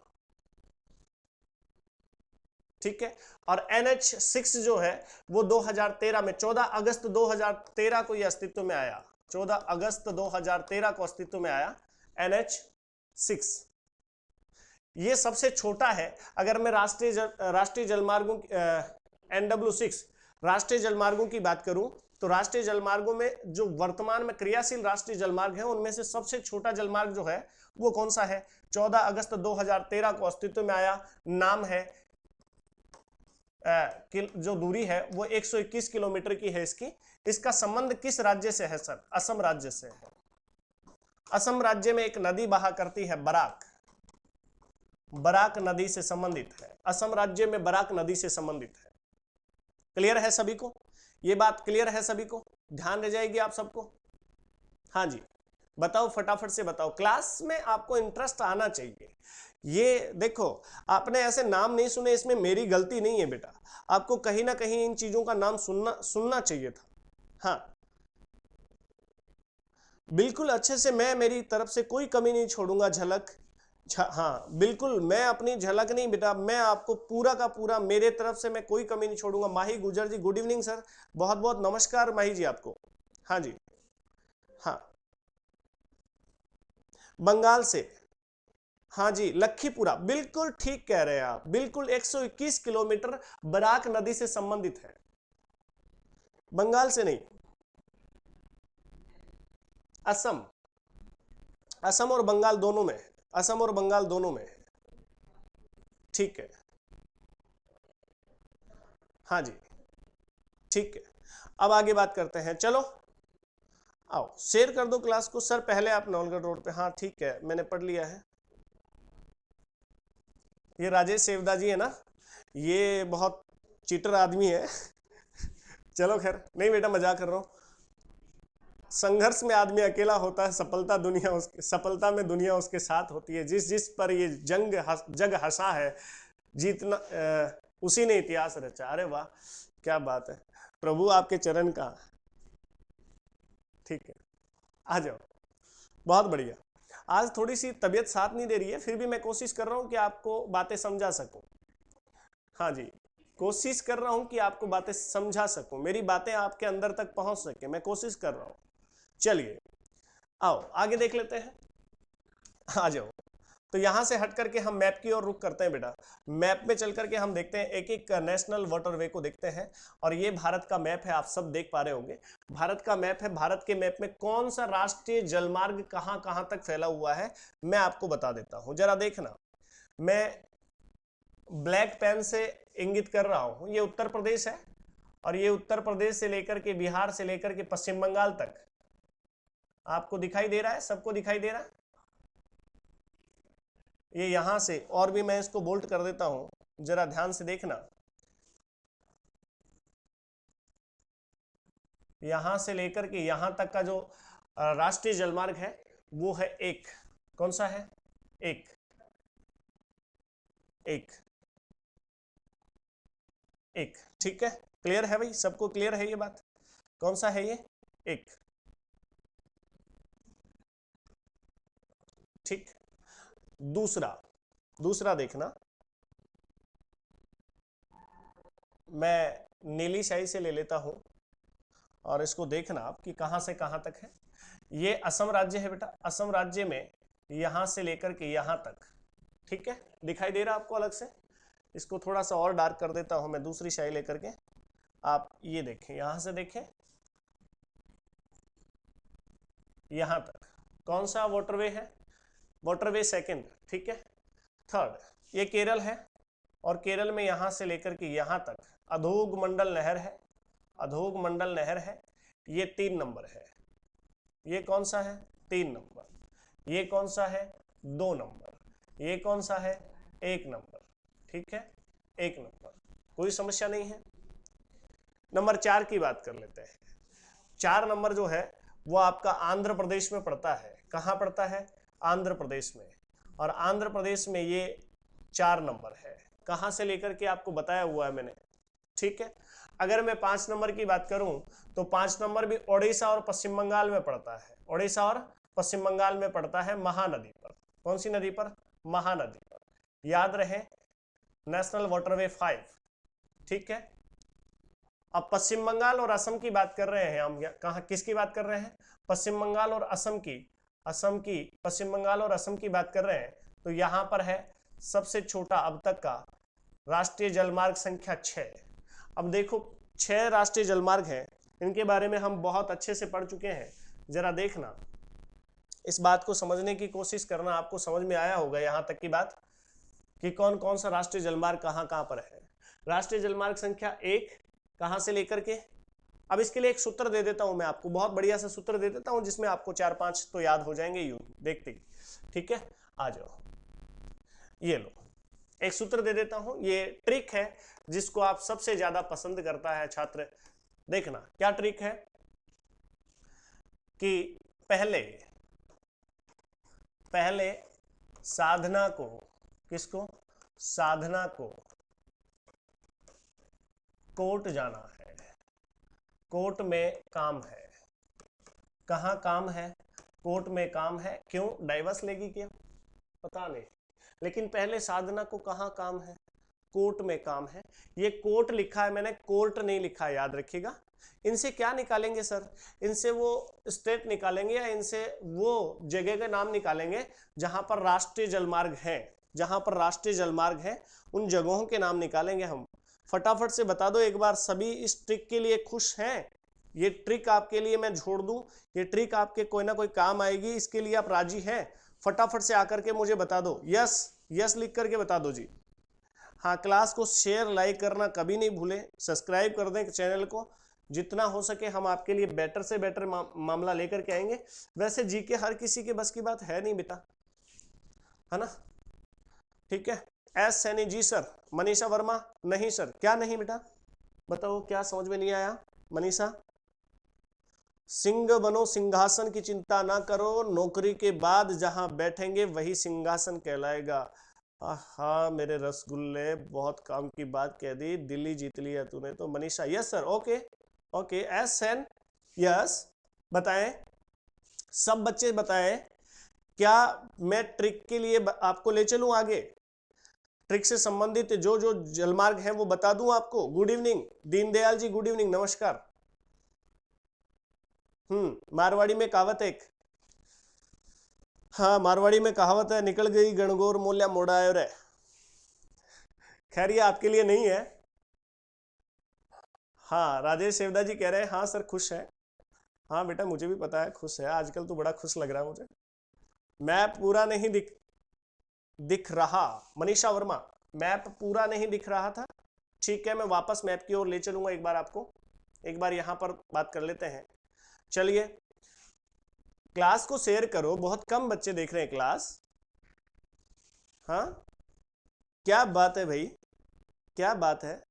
Speaker 1: ठीक है। और NH6 जो है वो 2013 में 14 अगस्त 2013 को ये अस्तित्व में आया, 14 अगस्त 2013 को अस्तित्व में आया NH6। ये सबसे छोटा है। अगर मैं राष्ट्रीय जलमार्गों NW6 राष्ट्रीय जलमार्गों की बात करूं तो राष्ट्रीय जलमार्गों में जो वर्तमान में क्रियाशील राष्ट्रीय जलमार्ग है उनमें से सबसे छोटा जलमार्ग जो है वो कौन सा है, 14 अगस्त 2013 को अस्तित्व में आया। नाम है जो दूरी है वो 121 किलोमीटर की है इसकी। इसका संबंध किस राज्य से है सर? असम राज्य से है। असम राज्य में एक नदी बहा करती है बराक, बराक नदी से संबंधित है। असम राज्य में बराक नदी से संबंधित है। क्लियर है सभी को? ये बात क्लियर है सभी को? ध्यान रह जाएगी आप सबको? हाँ जी, बताओ फटाफट से बताओ। क्लास में आपको इंटरेस्ट आना चाहिए। ये देखो, आपने ऐसे नाम नहीं सुने, इसमें मेरी गलती नहीं है बेटा, आपको कहीं ना कहीं इन चीजों का नाम सुनना चाहिए था। हाँ बिल्कुल अच्छे से, मैं मेरी तरफ से कोई कमी नहीं छोड़ूंगा। हाँ बिल्कुल, मैं अपनी झलक नहीं बेटा, मैं आपको पूरा का पूरा मेरे तरफ से मैं कोई कमी नहीं छोड़ूंगा। माही गुजर जी, गुड इवनिंग सर, बहुत बहुत नमस्कार माही जी आपको। हाँ जी, हाँ बंगाल से, हाँ जी लखीपुरा, बिल्कुल ठीक कह रहे हैं आप, बिल्कुल 121 किलोमीटर बराक नदी से संबंधित है, बंगाल से नहीं। असम, असम और बंगाल दोनों में है, असम और बंगाल दोनों में है। ठीक है, हाँ जी ठीक है। अब आगे बात करते हैं, चलो आओ शेयर कर दो क्लास को। सर पहले आप नवलगढ़ रोड पे, हाँ ठीक है मैंने पढ़ लिया है। ये राजेश सेवदा जी है ना, ये बहुत चीटर आदमी है। चलो खैर, नहीं बेटा मजाक कर रहा हूँ। संघर्ष में आदमी अकेला होता है, सफलता में दुनिया उसके साथ होती है। जिस पर ये जग हंसा है, जीतना उसी ने इतिहास रचा। अरे वाह क्या बात है, प्रभु आपके चरण का। ठीक है, आ जाओ, बहुत बढ़िया। आज थोड़ी सी तबीयत साथ नहीं दे रही है, फिर भी मैं कोशिश कर रहा हूं कि आपको बातें समझा सकूं। हाँ जी, कोशिश कर रहा हूं कि आपको बातें समझा सकूं, मेरी बातें आपके अंदर तक पहुंच सके, मैं कोशिश कर रहा हूं। चलिए आओ आगे देख लेते हैं, आ जाओ। तो यहां से हट करके हम मैप की ओर रुख करते हैं बेटा। मैप में चल करके हम देखते हैं, एक एक नेशनल वाटरवे को देखते हैं। और ये भारत का मैप है, आप सब देख पा रहे होंगे, भारत का मैप है। भारत के मैप में कौन सा राष्ट्रीय जलमार्ग कहां कहां तक फैला हुआ है मैं आपको बता देता हूं, जरा देखना। मैं ब्लैक पेन से इंगित कर रहा हूं, ये उत्तर प्रदेश है, और ये उत्तर प्रदेश से लेकर के बिहार से लेकर के पश्चिम बंगाल तक आपको दिखाई दे रहा है, सबको दिखाई दे रहा है। ये यहां से, और भी मैं इसको बोल्ट कर देता हूं, जरा ध्यान से देखना। यहां से लेकर के यहां तक का जो राष्ट्रीय जलमार्ग है वो है एक, कौन सा है? एक, एक, एक। ठीक है, क्लियर है भाई, सबको क्लियर है ये बात? कौन सा है ये? एक। ठीक, दूसरा देखना, मैं नीली स्याही से ले लेता हूं और इसको देखना आप कि कहां से कहां तक है। ये असम राज्य है बेटा, असम राज्य में यहां से लेकर के यहां तक, ठीक है, दिखाई दे रहा आपको अलग से? इसको थोड़ा सा और डार्क कर देता हूं मैं दूसरी स्याही लेकर के, आप ये देखें, यहां से देखें यहां तक। कौन सा वाटरवे है? वाटरवे सेकंड, ठीक है। थर्ड, ये केरल है, और केरल में यहां से लेकर के यहां तक अधोग मंडल नहर है, अधोग मंडल नहर है, ये 3 नंबर है। ये कौन सा है? 3 नंबर। ये कौन सा है? 2 नंबर। ये कौन सा है? 1 नंबर। ठीक है, 1 नंबर, कोई समस्या नहीं है। नंबर 4 की बात कर लेते हैं। 4 नंबर जो है वो आपका आंध्र प्रदेश में पड़ता है। कहां पड़ता है? आंध्र प्रदेश में। और आंध्र प्रदेश में ये 4 नंबर है। कहां से लेकर के आपको बताया हुआ है मैंने, ठीक है। अगर मैं 5 नंबर की बात करूं तो 5 नंबर भी ओडिशा और पश्चिम बंगाल में पड़ता है। ओडिशा और पश्चिम बंगाल में पड़ता है, महानदी पर। कौन सी नदी पर? महानदी पर। याद रहे, नेशनल वाटरवे 5, ठीक है। अब पश्चिम बंगाल और असम की बात कर रहे हैं हम, कहा किसकी बात कर रहे हैं, पश्चिम बंगाल और असम की, पश्चिम बंगाल और असम की बात कर रहे हैं। तो यहां पर है सबसे छोटा अब तक का राष्ट्रीय जलमार्ग संख्या 6। अब देखो 6 राष्ट्रीय जलमार्ग हैं, इनके बारे में हम बहुत अच्छे से पढ़ चुके हैं। जरा देखना, इस बात को समझने की कोशिश करना, आपको समझ में आया होगा यहां तक की बात कि कौन कौन सा राष्ट्रीय जलमार्ग कहां कहां पर है। राष्ट्रीय जलमार्ग संख्या 1 कहां से लेकर के, अब इसके लिए एक सूत्र दे देता हूं मैं आपको, बहुत बढ़िया सा सूत्र दे देता हूं जिसमें आपको 4-5 तो याद हो जाएंगे यूं देखते ही, ठीक है। आ जाओ, ये लो एक सूत्र दे देता हूं, ये ट्रिक है जिसको आप सबसे ज्यादा पसंद करता है छात्र। देखना क्या ट्रिक है कि पहले साधना को, किसको, साधना को कोर्ट जाना है, कोर्ट में काम है। कहाँ काम है, कोर्ट में काम है। क्यों, डाइवर्स लेगी क्या, पता नहीं, लेकिन पहले साधना को कहाँ काम है, कोर्ट में काम है। ये कोर्ट लिखा है मैंने, कोर्ट नहीं लिखा है, याद रखिएगा। इनसे क्या निकालेंगे सर, इनसे वो स्टेट निकालेंगे या इनसे वो जगह का नाम निकालेंगे जहां पर राष्ट्रीय जलमार्ग है, जहां पर राष्ट्रीय जलमार्ग है उन जगहों के नाम निकालेंगे हम। फटाफट से बता दो एक बार, सभी इस ट्रिक के लिए खुश हैं? ये ट्रिक आपके लिए मैं छोड़ दूं, ये ट्रिक आपके कोई ना कोई काम आएगी, इसके लिए आप राजी हैं? फटाफट से आकर के मुझे बता दो, यस यस लिख करके बता दो जी। हाँ, क्लास को शेयर लाइक करना कभी नहीं भूलें, सब्सक्राइब कर दें चैनल को। जितना हो सके हम आपके लिए बेटर से बेटर मामला लेकर के आएंगे। वैसे जीके हर किसी के बस की बात है नहीं बेटा, है ना, ठीक है। S Saini ji sir. मनीषा वर्मा नहीं सर, क्या नहीं बेटा, बताओ क्या समझ में नहीं आया। मनीषा, सिंह बनो सिंहासन की चिंता ना करो, नौकरी के बाद जहां बैठेंगे वही सिंहासन कहलाएगा। हाँ मेरे रसगुल्ले, बहुत काम की बात कह दी, दिल्ली जीत लिया तूने तो। Manisha yes sir, okay okay. S N yes, बताएं सब बच्चे बताएं, क्या मैं ट्रिक के लिए आपको ले चलूं आगे, ट्रिक से संबंधित जो जो जलमार्ग है वो बता दूं आपको। Good evening Deendayal ji, good evening, नमस्कार। मारवाड़ी में कहावत एक, हाँ मारवाड़ी में कहावत है, निकल गई गणगौर मोल्या मोड़ायो रे। खैर ये आपके लिए नहीं है। हाँ राजेश सेवदा जी कह रहे हैं हाँ सर खुश है। हाँ बेटा मुझे भी पता है खुश है, आजकल तो बड़ा खुश लग रहा है मुझे। मैप पूरा नहीं दिख रहा। मनीषा वर्मा, मैप पूरा नहीं दिख रहा था, ठीक है मैं वापस मैप की ओर ले चलूंगा एक बार आपको। एक बार यहां पर बात कर लेते हैं। चलिए क्लास को शेयर करो, बहुत कम बच्चे देख रहे हैं क्लास। हाँ क्या बात है भाई, क्या बात है,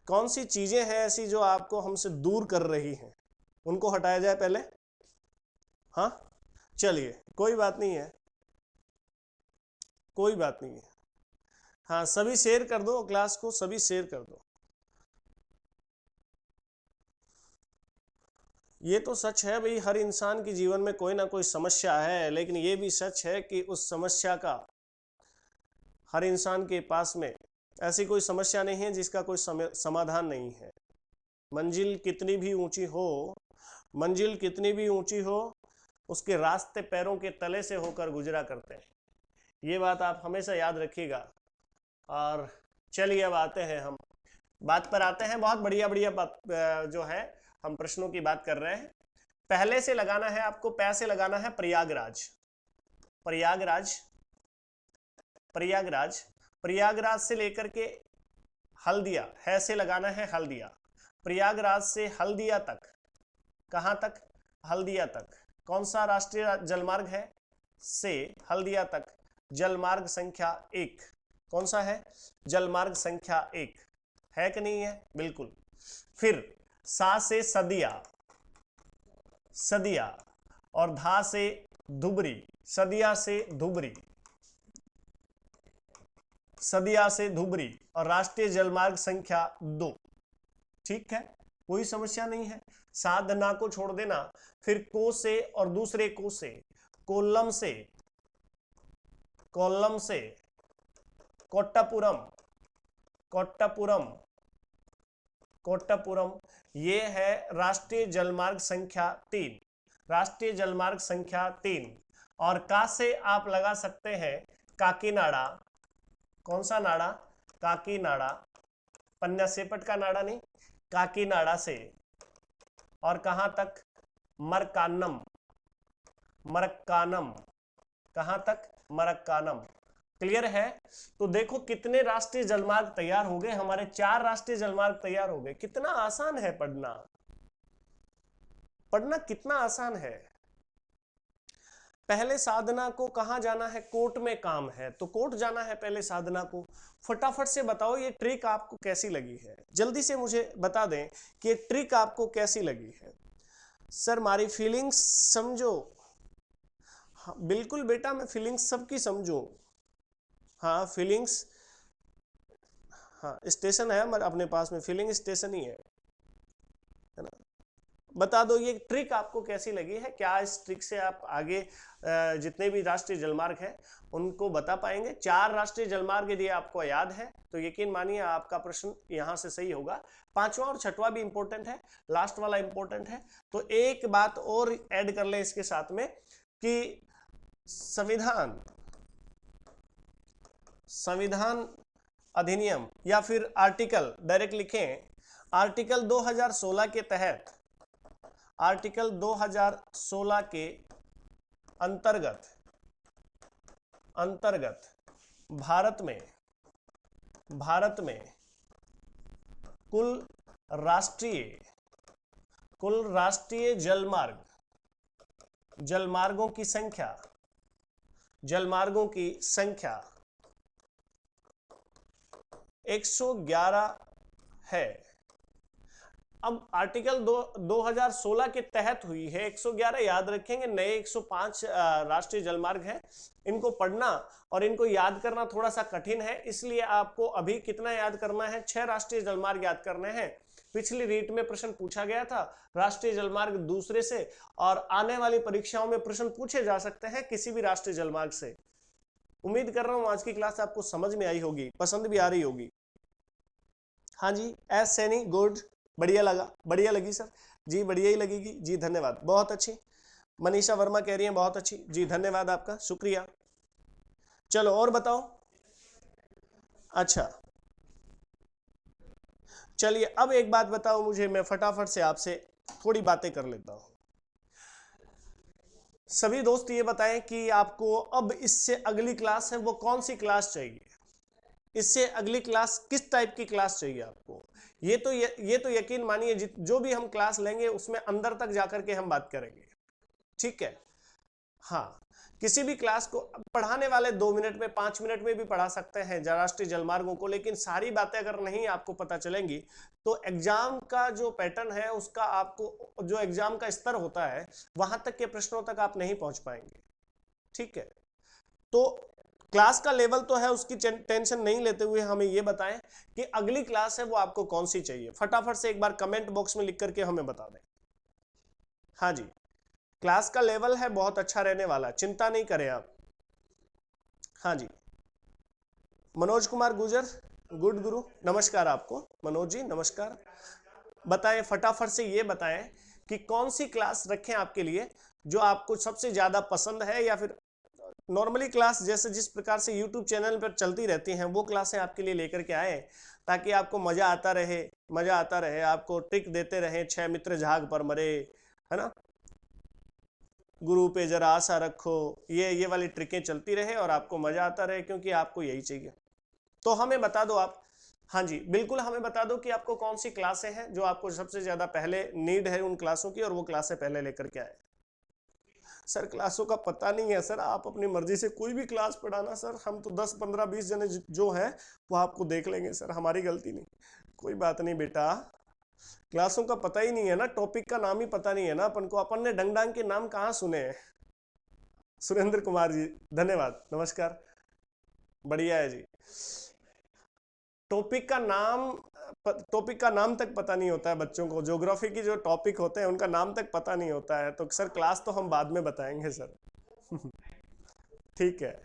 Speaker 1: कौन सी चीजें हैं ऐसी जो आपको हमसे दूर कर रही हैं, उनको हटाया जाए पहले। हाँ चलिए कोई बात नहीं है, कोई बात नहीं है। हाँ सभी शेयर कर दो क्लास को, सभी शेयर कर दो। ये तो सच है भाई, हर इंसान के जीवन में कोई ना कोई समस्या है, लेकिन ये भी सच है कि उस समस्या का हर इंसान के पास में ऐसी कोई समस्या नहीं है जिसका कोई समाधान नहीं है। मंजिल कितनी भी ऊंची हो, मंजिल कितनी भी ऊंची हो, उसके रास्ते पैरों के तले से होकर गुजरा करते हैं, ये बात आप हमेशा याद रखिएगा। और चलिए अब आते हैं, हम बात पर आते हैं। बहुत बढ़िया बढ़िया बात जो है हम प्रश्नों की बात कर रहे हैं। पहले से लगाना है आपको, पै से लगाना है प्रयागराज, प्रयागराज, प्रयागराज, प्रयागराज से लेकर के हल्दिया, है से लगाना है हल्दिया, प्रयागराज से हल्दिया तक, कहां तक, हल्दिया तक। कौन सा राष्ट्रीय जलमार्ग है, से हल्दिया तक, जलमार्ग संख्या 1। कौन सा है, जलमार्ग संख्या 1 है कि नहीं है, बिल्कुल। फिर सा से सदिया, सदिया, और धा से धुबरी, सदिया से धुबरी, सदिया से धुबरी, और राष्ट्रीय जलमार्ग संख्या 2, ठीक है कोई समस्या नहीं है। साधना को छोड़ देना, फिर को से और दूसरे को से, कोल्लम से, कोल्लम से कोट्टापुरम, कोट्टापुरम, कोट्टापुरम, ये है राष्ट्रीय जलमार्ग संख्या 3, राष्ट्रीय जलमार्ग संख्या 3। और का से आप लगा सकते हैं काकीनाडा, कौन सा नाडा, काकीनाडा, पन्ना सेपट का नाडा नहीं, काकीनाडा से, और कहां तक, मरकानम, मरक्कानम, कहां तक, मरक्कानम। क्लियर है? तो देखो कितने राष्ट्रीय जलमार्ग तैयार हो गए, हमारे 4 राष्ट्रीय जलमार्ग तैयार हो गए। कितना आसान है पढ़ना, पढ़ना कितना आसान है। पहले साधना को कहां जाना है, कोर्ट में काम है तो कोर्ट जाना है पहले साधना को। फटाफट से बताओ ये ट्रिक आपको कैसी लगी है, जल्दी से मुझे बता दें कि ये ट्रिक आपको कैसी लगी है। सर मारी फीलिंग्स समझो, हाँ, बिल्कुल बेटा मैं फीलिंग्स सबकी समझूं। हाँ फीलिंग्स, हाँ स्टेशन है हमारे अपने पास में, फीलिंग स्टेशन ही है ना। बता दो ये ट्रिक आपको कैसी लगी है, क्या इस ट्रिक से आप आगे जितने भी राष्ट्रीय जलमार्ग हैं उनको बता पाएंगे। 4 राष्ट्रीय जलमार्ग यदि आपको याद है तो यकीन मानिए आपका प्रश्न यहां से सही होगा। 5वां और 6वां भी इंपॉर्टेंट है, लास्ट वाला इंपॉर्टेंट है। तो एक बात और ऐड कर लें इसके साथ में कि संविधान, संविधान अधिनियम या फिर आर्टिकल डायरेक्ट लिखें, आर्टिकल 2016 के तहत, आर्टिकल 2016 के अंतर्गत, अंतर्गत भारत में, भारत में कुल राष्ट्रीय जलमार्ग, जलमार्गों की संख्या, जलमार्गों की संख्या 111 है। अब आर्टिकल 2016 के तहत हुई है, 111 याद रखेंगे, नए 105 राष्ट्रीय जलमार्ग हैं। इनको पढ़ना और इनको याद करना थोड़ा सा कठिन है, इसलिए आपको अभी कितना याद करना है, 6 राष्ट्रीय जलमार्ग याद करने हैं। पिछली रीट में प्रश्न पूछा गया था राष्ट्रीय जलमार्ग दूसरे से, और आने वाली परीक्षाओं में प्रश्न पूछे जा सकते हैं किसी भी राष्ट्रीय जलमार्ग से। उम्मीद कर रहा हूं आज की क्लास आपको समझ में आई होगी, पसंद भी आ रही होगी। हाँ जी, एस सैनी गुड, बढ़िया लगा, बढ़िया लगी सर जी, बढ़िया ही लगेगी जी, धन्यवाद, बहुत अच्छी। मनीषा वर्मा कह रही हैं बहुत अच्छी जी, धन्यवाद आपका, शुक्रिया। चलो और बताओ। अच्छा चलिए अब एक बात बताओ मुझे, मैं फटाफट से आपसे थोड़ी बातें कर लेता हूं। सभी दोस्त ये बताएं कि आपको अब इससे अगली क्लास है वो कौन सी क्लास चाहिए, इससे अगली क्लास किस टाइप की क्लास चाहिए आपको। ये तो यकीन मानिए जो भी हम क्लास लेंगे उसमें अंदर तक जाकर के हम बात करेंगे, ठीक है। हाँ, किसी भी क्लास को पढ़ाने वाले 2 मिनट में 5 मिनट में भी पढ़ा सकते हैं राष्ट्रीय जलमार्गों को, लेकिन सारी बातें अगर नहीं आपको पता चलेंगी तो एग्जाम का जो पैटर्न है उसका, आपको जो एग्जाम का स्तर होता है वहां तक के प्रश्नों तक आप नहीं पहुंच पाएंगे, ठीक है। तो क्लास का लेवल तो है, उसकी टेंशन नहीं लेते हुए हमें ये बताएं कि अगली क्लास है वो आपको कौन सी चाहिए। फटाफट से एक बार कमेंट बॉक्स में लिख करके हमें बता दें। हाँ जी, क्लास का लेवल है बहुत अच्छा रहने वाला, चिंता नहीं करें आप। हाँ जी, मनोज कुमार गुजर गुड गुरु, नमस्कार आपको मनोज जी, नमस्कार। बताएं फटाफट से, ये बताएं कि कौन सी क्लास रखें आपके लिए जो आपको सबसे ज्यादा पसंद है, या फिर नॉर्मली क्लास जैसे जिस प्रकार से यूट्यूब चैनल पर चलती रहती हैं वो क्लासें आपके लिए लेकर के आए, ताकि आपको मजा आता रहे, मजा आता रहे, आपको ट्रिक देते रहे, 6 मित्र झाग पर मरे, है ना, गुरु पे जरा आशा रखो, ये वाली ट्रिकें चलती रहे और आपको मजा आता रहे, क्योंकि आपको यही चाहिए। तो हमें बता दो आप, हाँ जी बिल्कुल हमें बता दो कि आपको कौन सी क्लासें हैं जो आपको सबसे ज्यादा पहले नीड है उन क्लासों की, और वो क्लासें पहले लेकर के आए। सर क्लासों का पता नहीं है सर, आप अपनी मर्जी से कोई भी क्लास पढ़ाना सर, हम तो 10 15 20 जने जो है वो आपको देख लेंगे सर, हमारी गलती नहीं। कोई बात नहीं बेटा, क्लासों का पता ही नहीं है ना, टॉपिक का नाम ही पता नहीं है ना अपन को, अपन ने डंग डांग के नाम कहाँ सुने हैं। सुरेंद्र कुमार जी धन्यवाद, नमस्कार, बढ़िया है जी। टॉपिक का नाम तक पता नहीं होता है बच्चों को, ज्योग्राफी की जो टॉपिक होते हैं उनका नाम तक पता नहीं होता है, तो सर क्लास तो हम बाद में बताएंगे सर। ठीक है,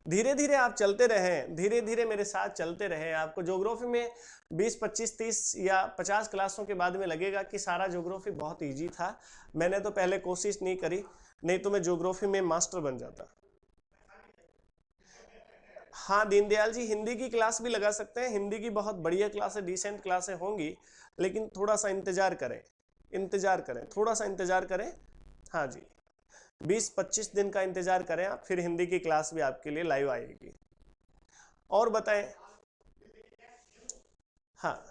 Speaker 1: धीरे धीरे आप चलते रहें, धीरे धीरे मेरे साथ चलते रहें। आपको ज्योग्राफी में 20, 25, 30 या 50 क्लासों के बाद में लगेगा कि सारा ज्योग्राफी बहुत इजी था, मैंने तो पहले कोशिश नहीं करी, नहीं तो मैं ज्योग्राफी में मास्टर बन जाता। हाँ दीनदयाल जी, हिंदी की क्लास भी लगा सकते हैं, हिंदी की बहुत बढ़िया क्लासें, डिसेंट क्लासें होंगी, लेकिन थोड़ा सा इंतजार करें, इंतजार करें, थोड़ा सा इंतजार करें। हाँ जी, 20-25 दिन का इंतजार करें आप, फिर हिंदी की क्लास भी आपके लिए लाइव आएगी। और बताएं। हाँ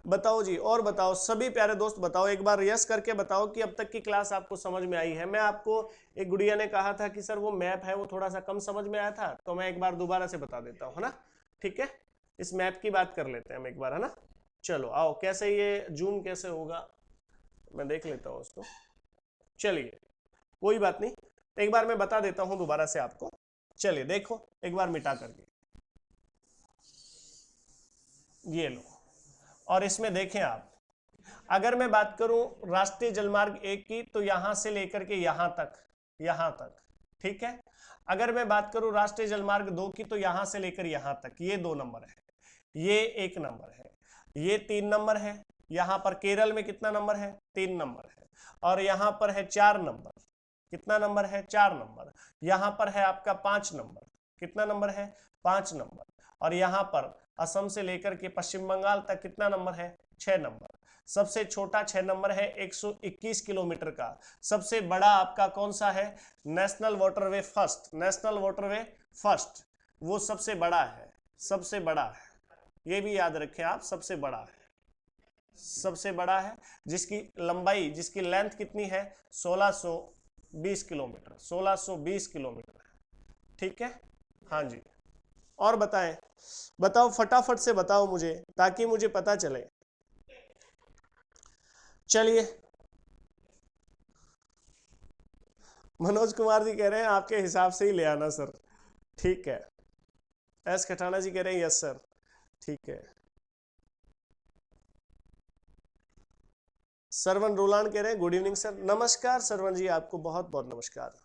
Speaker 1: बताओ जी, और बताओ सभी प्यारे दोस्त, बताओ एक बार यस करके बताओ कि अब तक की क्लास आपको समझ में आई है। मैं आपको, एक गुड़िया ने कहा था कि सर वो मैप है वो थोड़ा सा कम समझ में आया था, तो मैं एक बार दोबारा से बता देता हूँ, है ना। ठीक है, इस मैप की बात कर लेते हैं हम एक बार, है ना। चलो आओ, कैसे ये जूम कैसे होगा मैं देख लेता हूँ उसको। चलिए कोई बात नहीं, एक बार मैं बता देता हूँ दोबारा से आपको। चलिए देखो एक बार मिटा करके, ये लो, और इसमें देखें आप, अगर मैं बात करूं राष्ट्रीय जलमार्ग 1 की, तो यहां से लेकर के यहां तक, यहां तक, ठीक है। अगर मैं बात करूं राष्ट्रीय जलमार्ग 2 की, तो यहां से लेकर यहां तक, ये 2 नंबर है, ये 1 नंबर है, ये 3 नंबर है। यहां पर केरल में कितना नंबर है, 3 नंबर है। और यहां पर है 4 नंबर, कितना नंबर है, 4 नंबर। यहां पर है आपका 5 नंबर, कितना नंबर है, 5 नंबर। और यहां पर असम से लेकर के पश्चिम बंगाल तक कितना नंबर है, 6 नंबर। सबसे छोटा 6 नंबर है 121 किलोमीटर का। सबसे बड़ा आपका कौन सा है, national waterway first, national waterway first, वो सबसे बड़ा है, सबसे बड़ा है, ये भी याद रखें आप, सबसे बड़ा है, सबसे बड़ा है, जिसकी लंबाई, जिसकी लेंथ कितनी है, 1620 किलोमीटर, 1620 किलोमीटर है, ठीक है। हाँ जी, और बताएं, बताओ फटाफट से बताओ मुझे, ताकि मुझे पता चले। चलिए, मनोज कुमार जी कह रहे हैं आपके हिसाब से ही ले आना सर, ठीक है। एस खटाना जी कह रहे हैं यस सर, ठीक है। सरवन रोलान कह रहे हैं गुड इवनिंग सर। नमस्कार सरवन जी, आपको बहुत बहुत नमस्कार।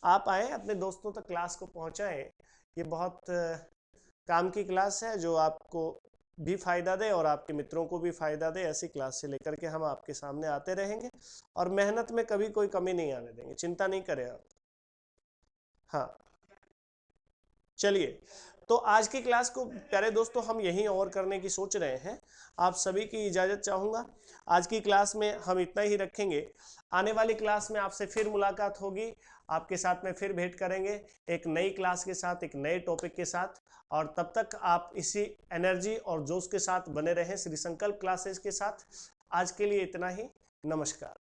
Speaker 1: आप आए अपने दोस्तों तक क्लास को पहुंचाएं, ये बहुत काम की क्लास है, जो आपको भी फायदा दे और आपके मित्रों को भी फायदा दे। ऐसी क्लास से लेकर के हम आपके सामने आते रहेंगे, और मेहनत में कभी कोई कमी नहीं आने देंगे, चिंता नहीं करें आप। हाँ चलिए, तो आज की क्लास को प्यारे दोस्तों हम यहीं और करने की सोच रहे हैं। आप सभी की इजाज़त चाहूँगा। आज की क्लास में हम इतना ही रखेंगे। आने वाली क्लास में आपसे फिर मुलाकात होगी, आपके साथ में फिर भेंट करेंगे एक नई क्लास के साथ, एक नए टॉपिक के साथ। और तब तक आप इसी एनर्जी और जोश के साथ बने रहें श्री संकल्प क्लासेस के साथ। आज के लिए इतना ही, नमस्कार।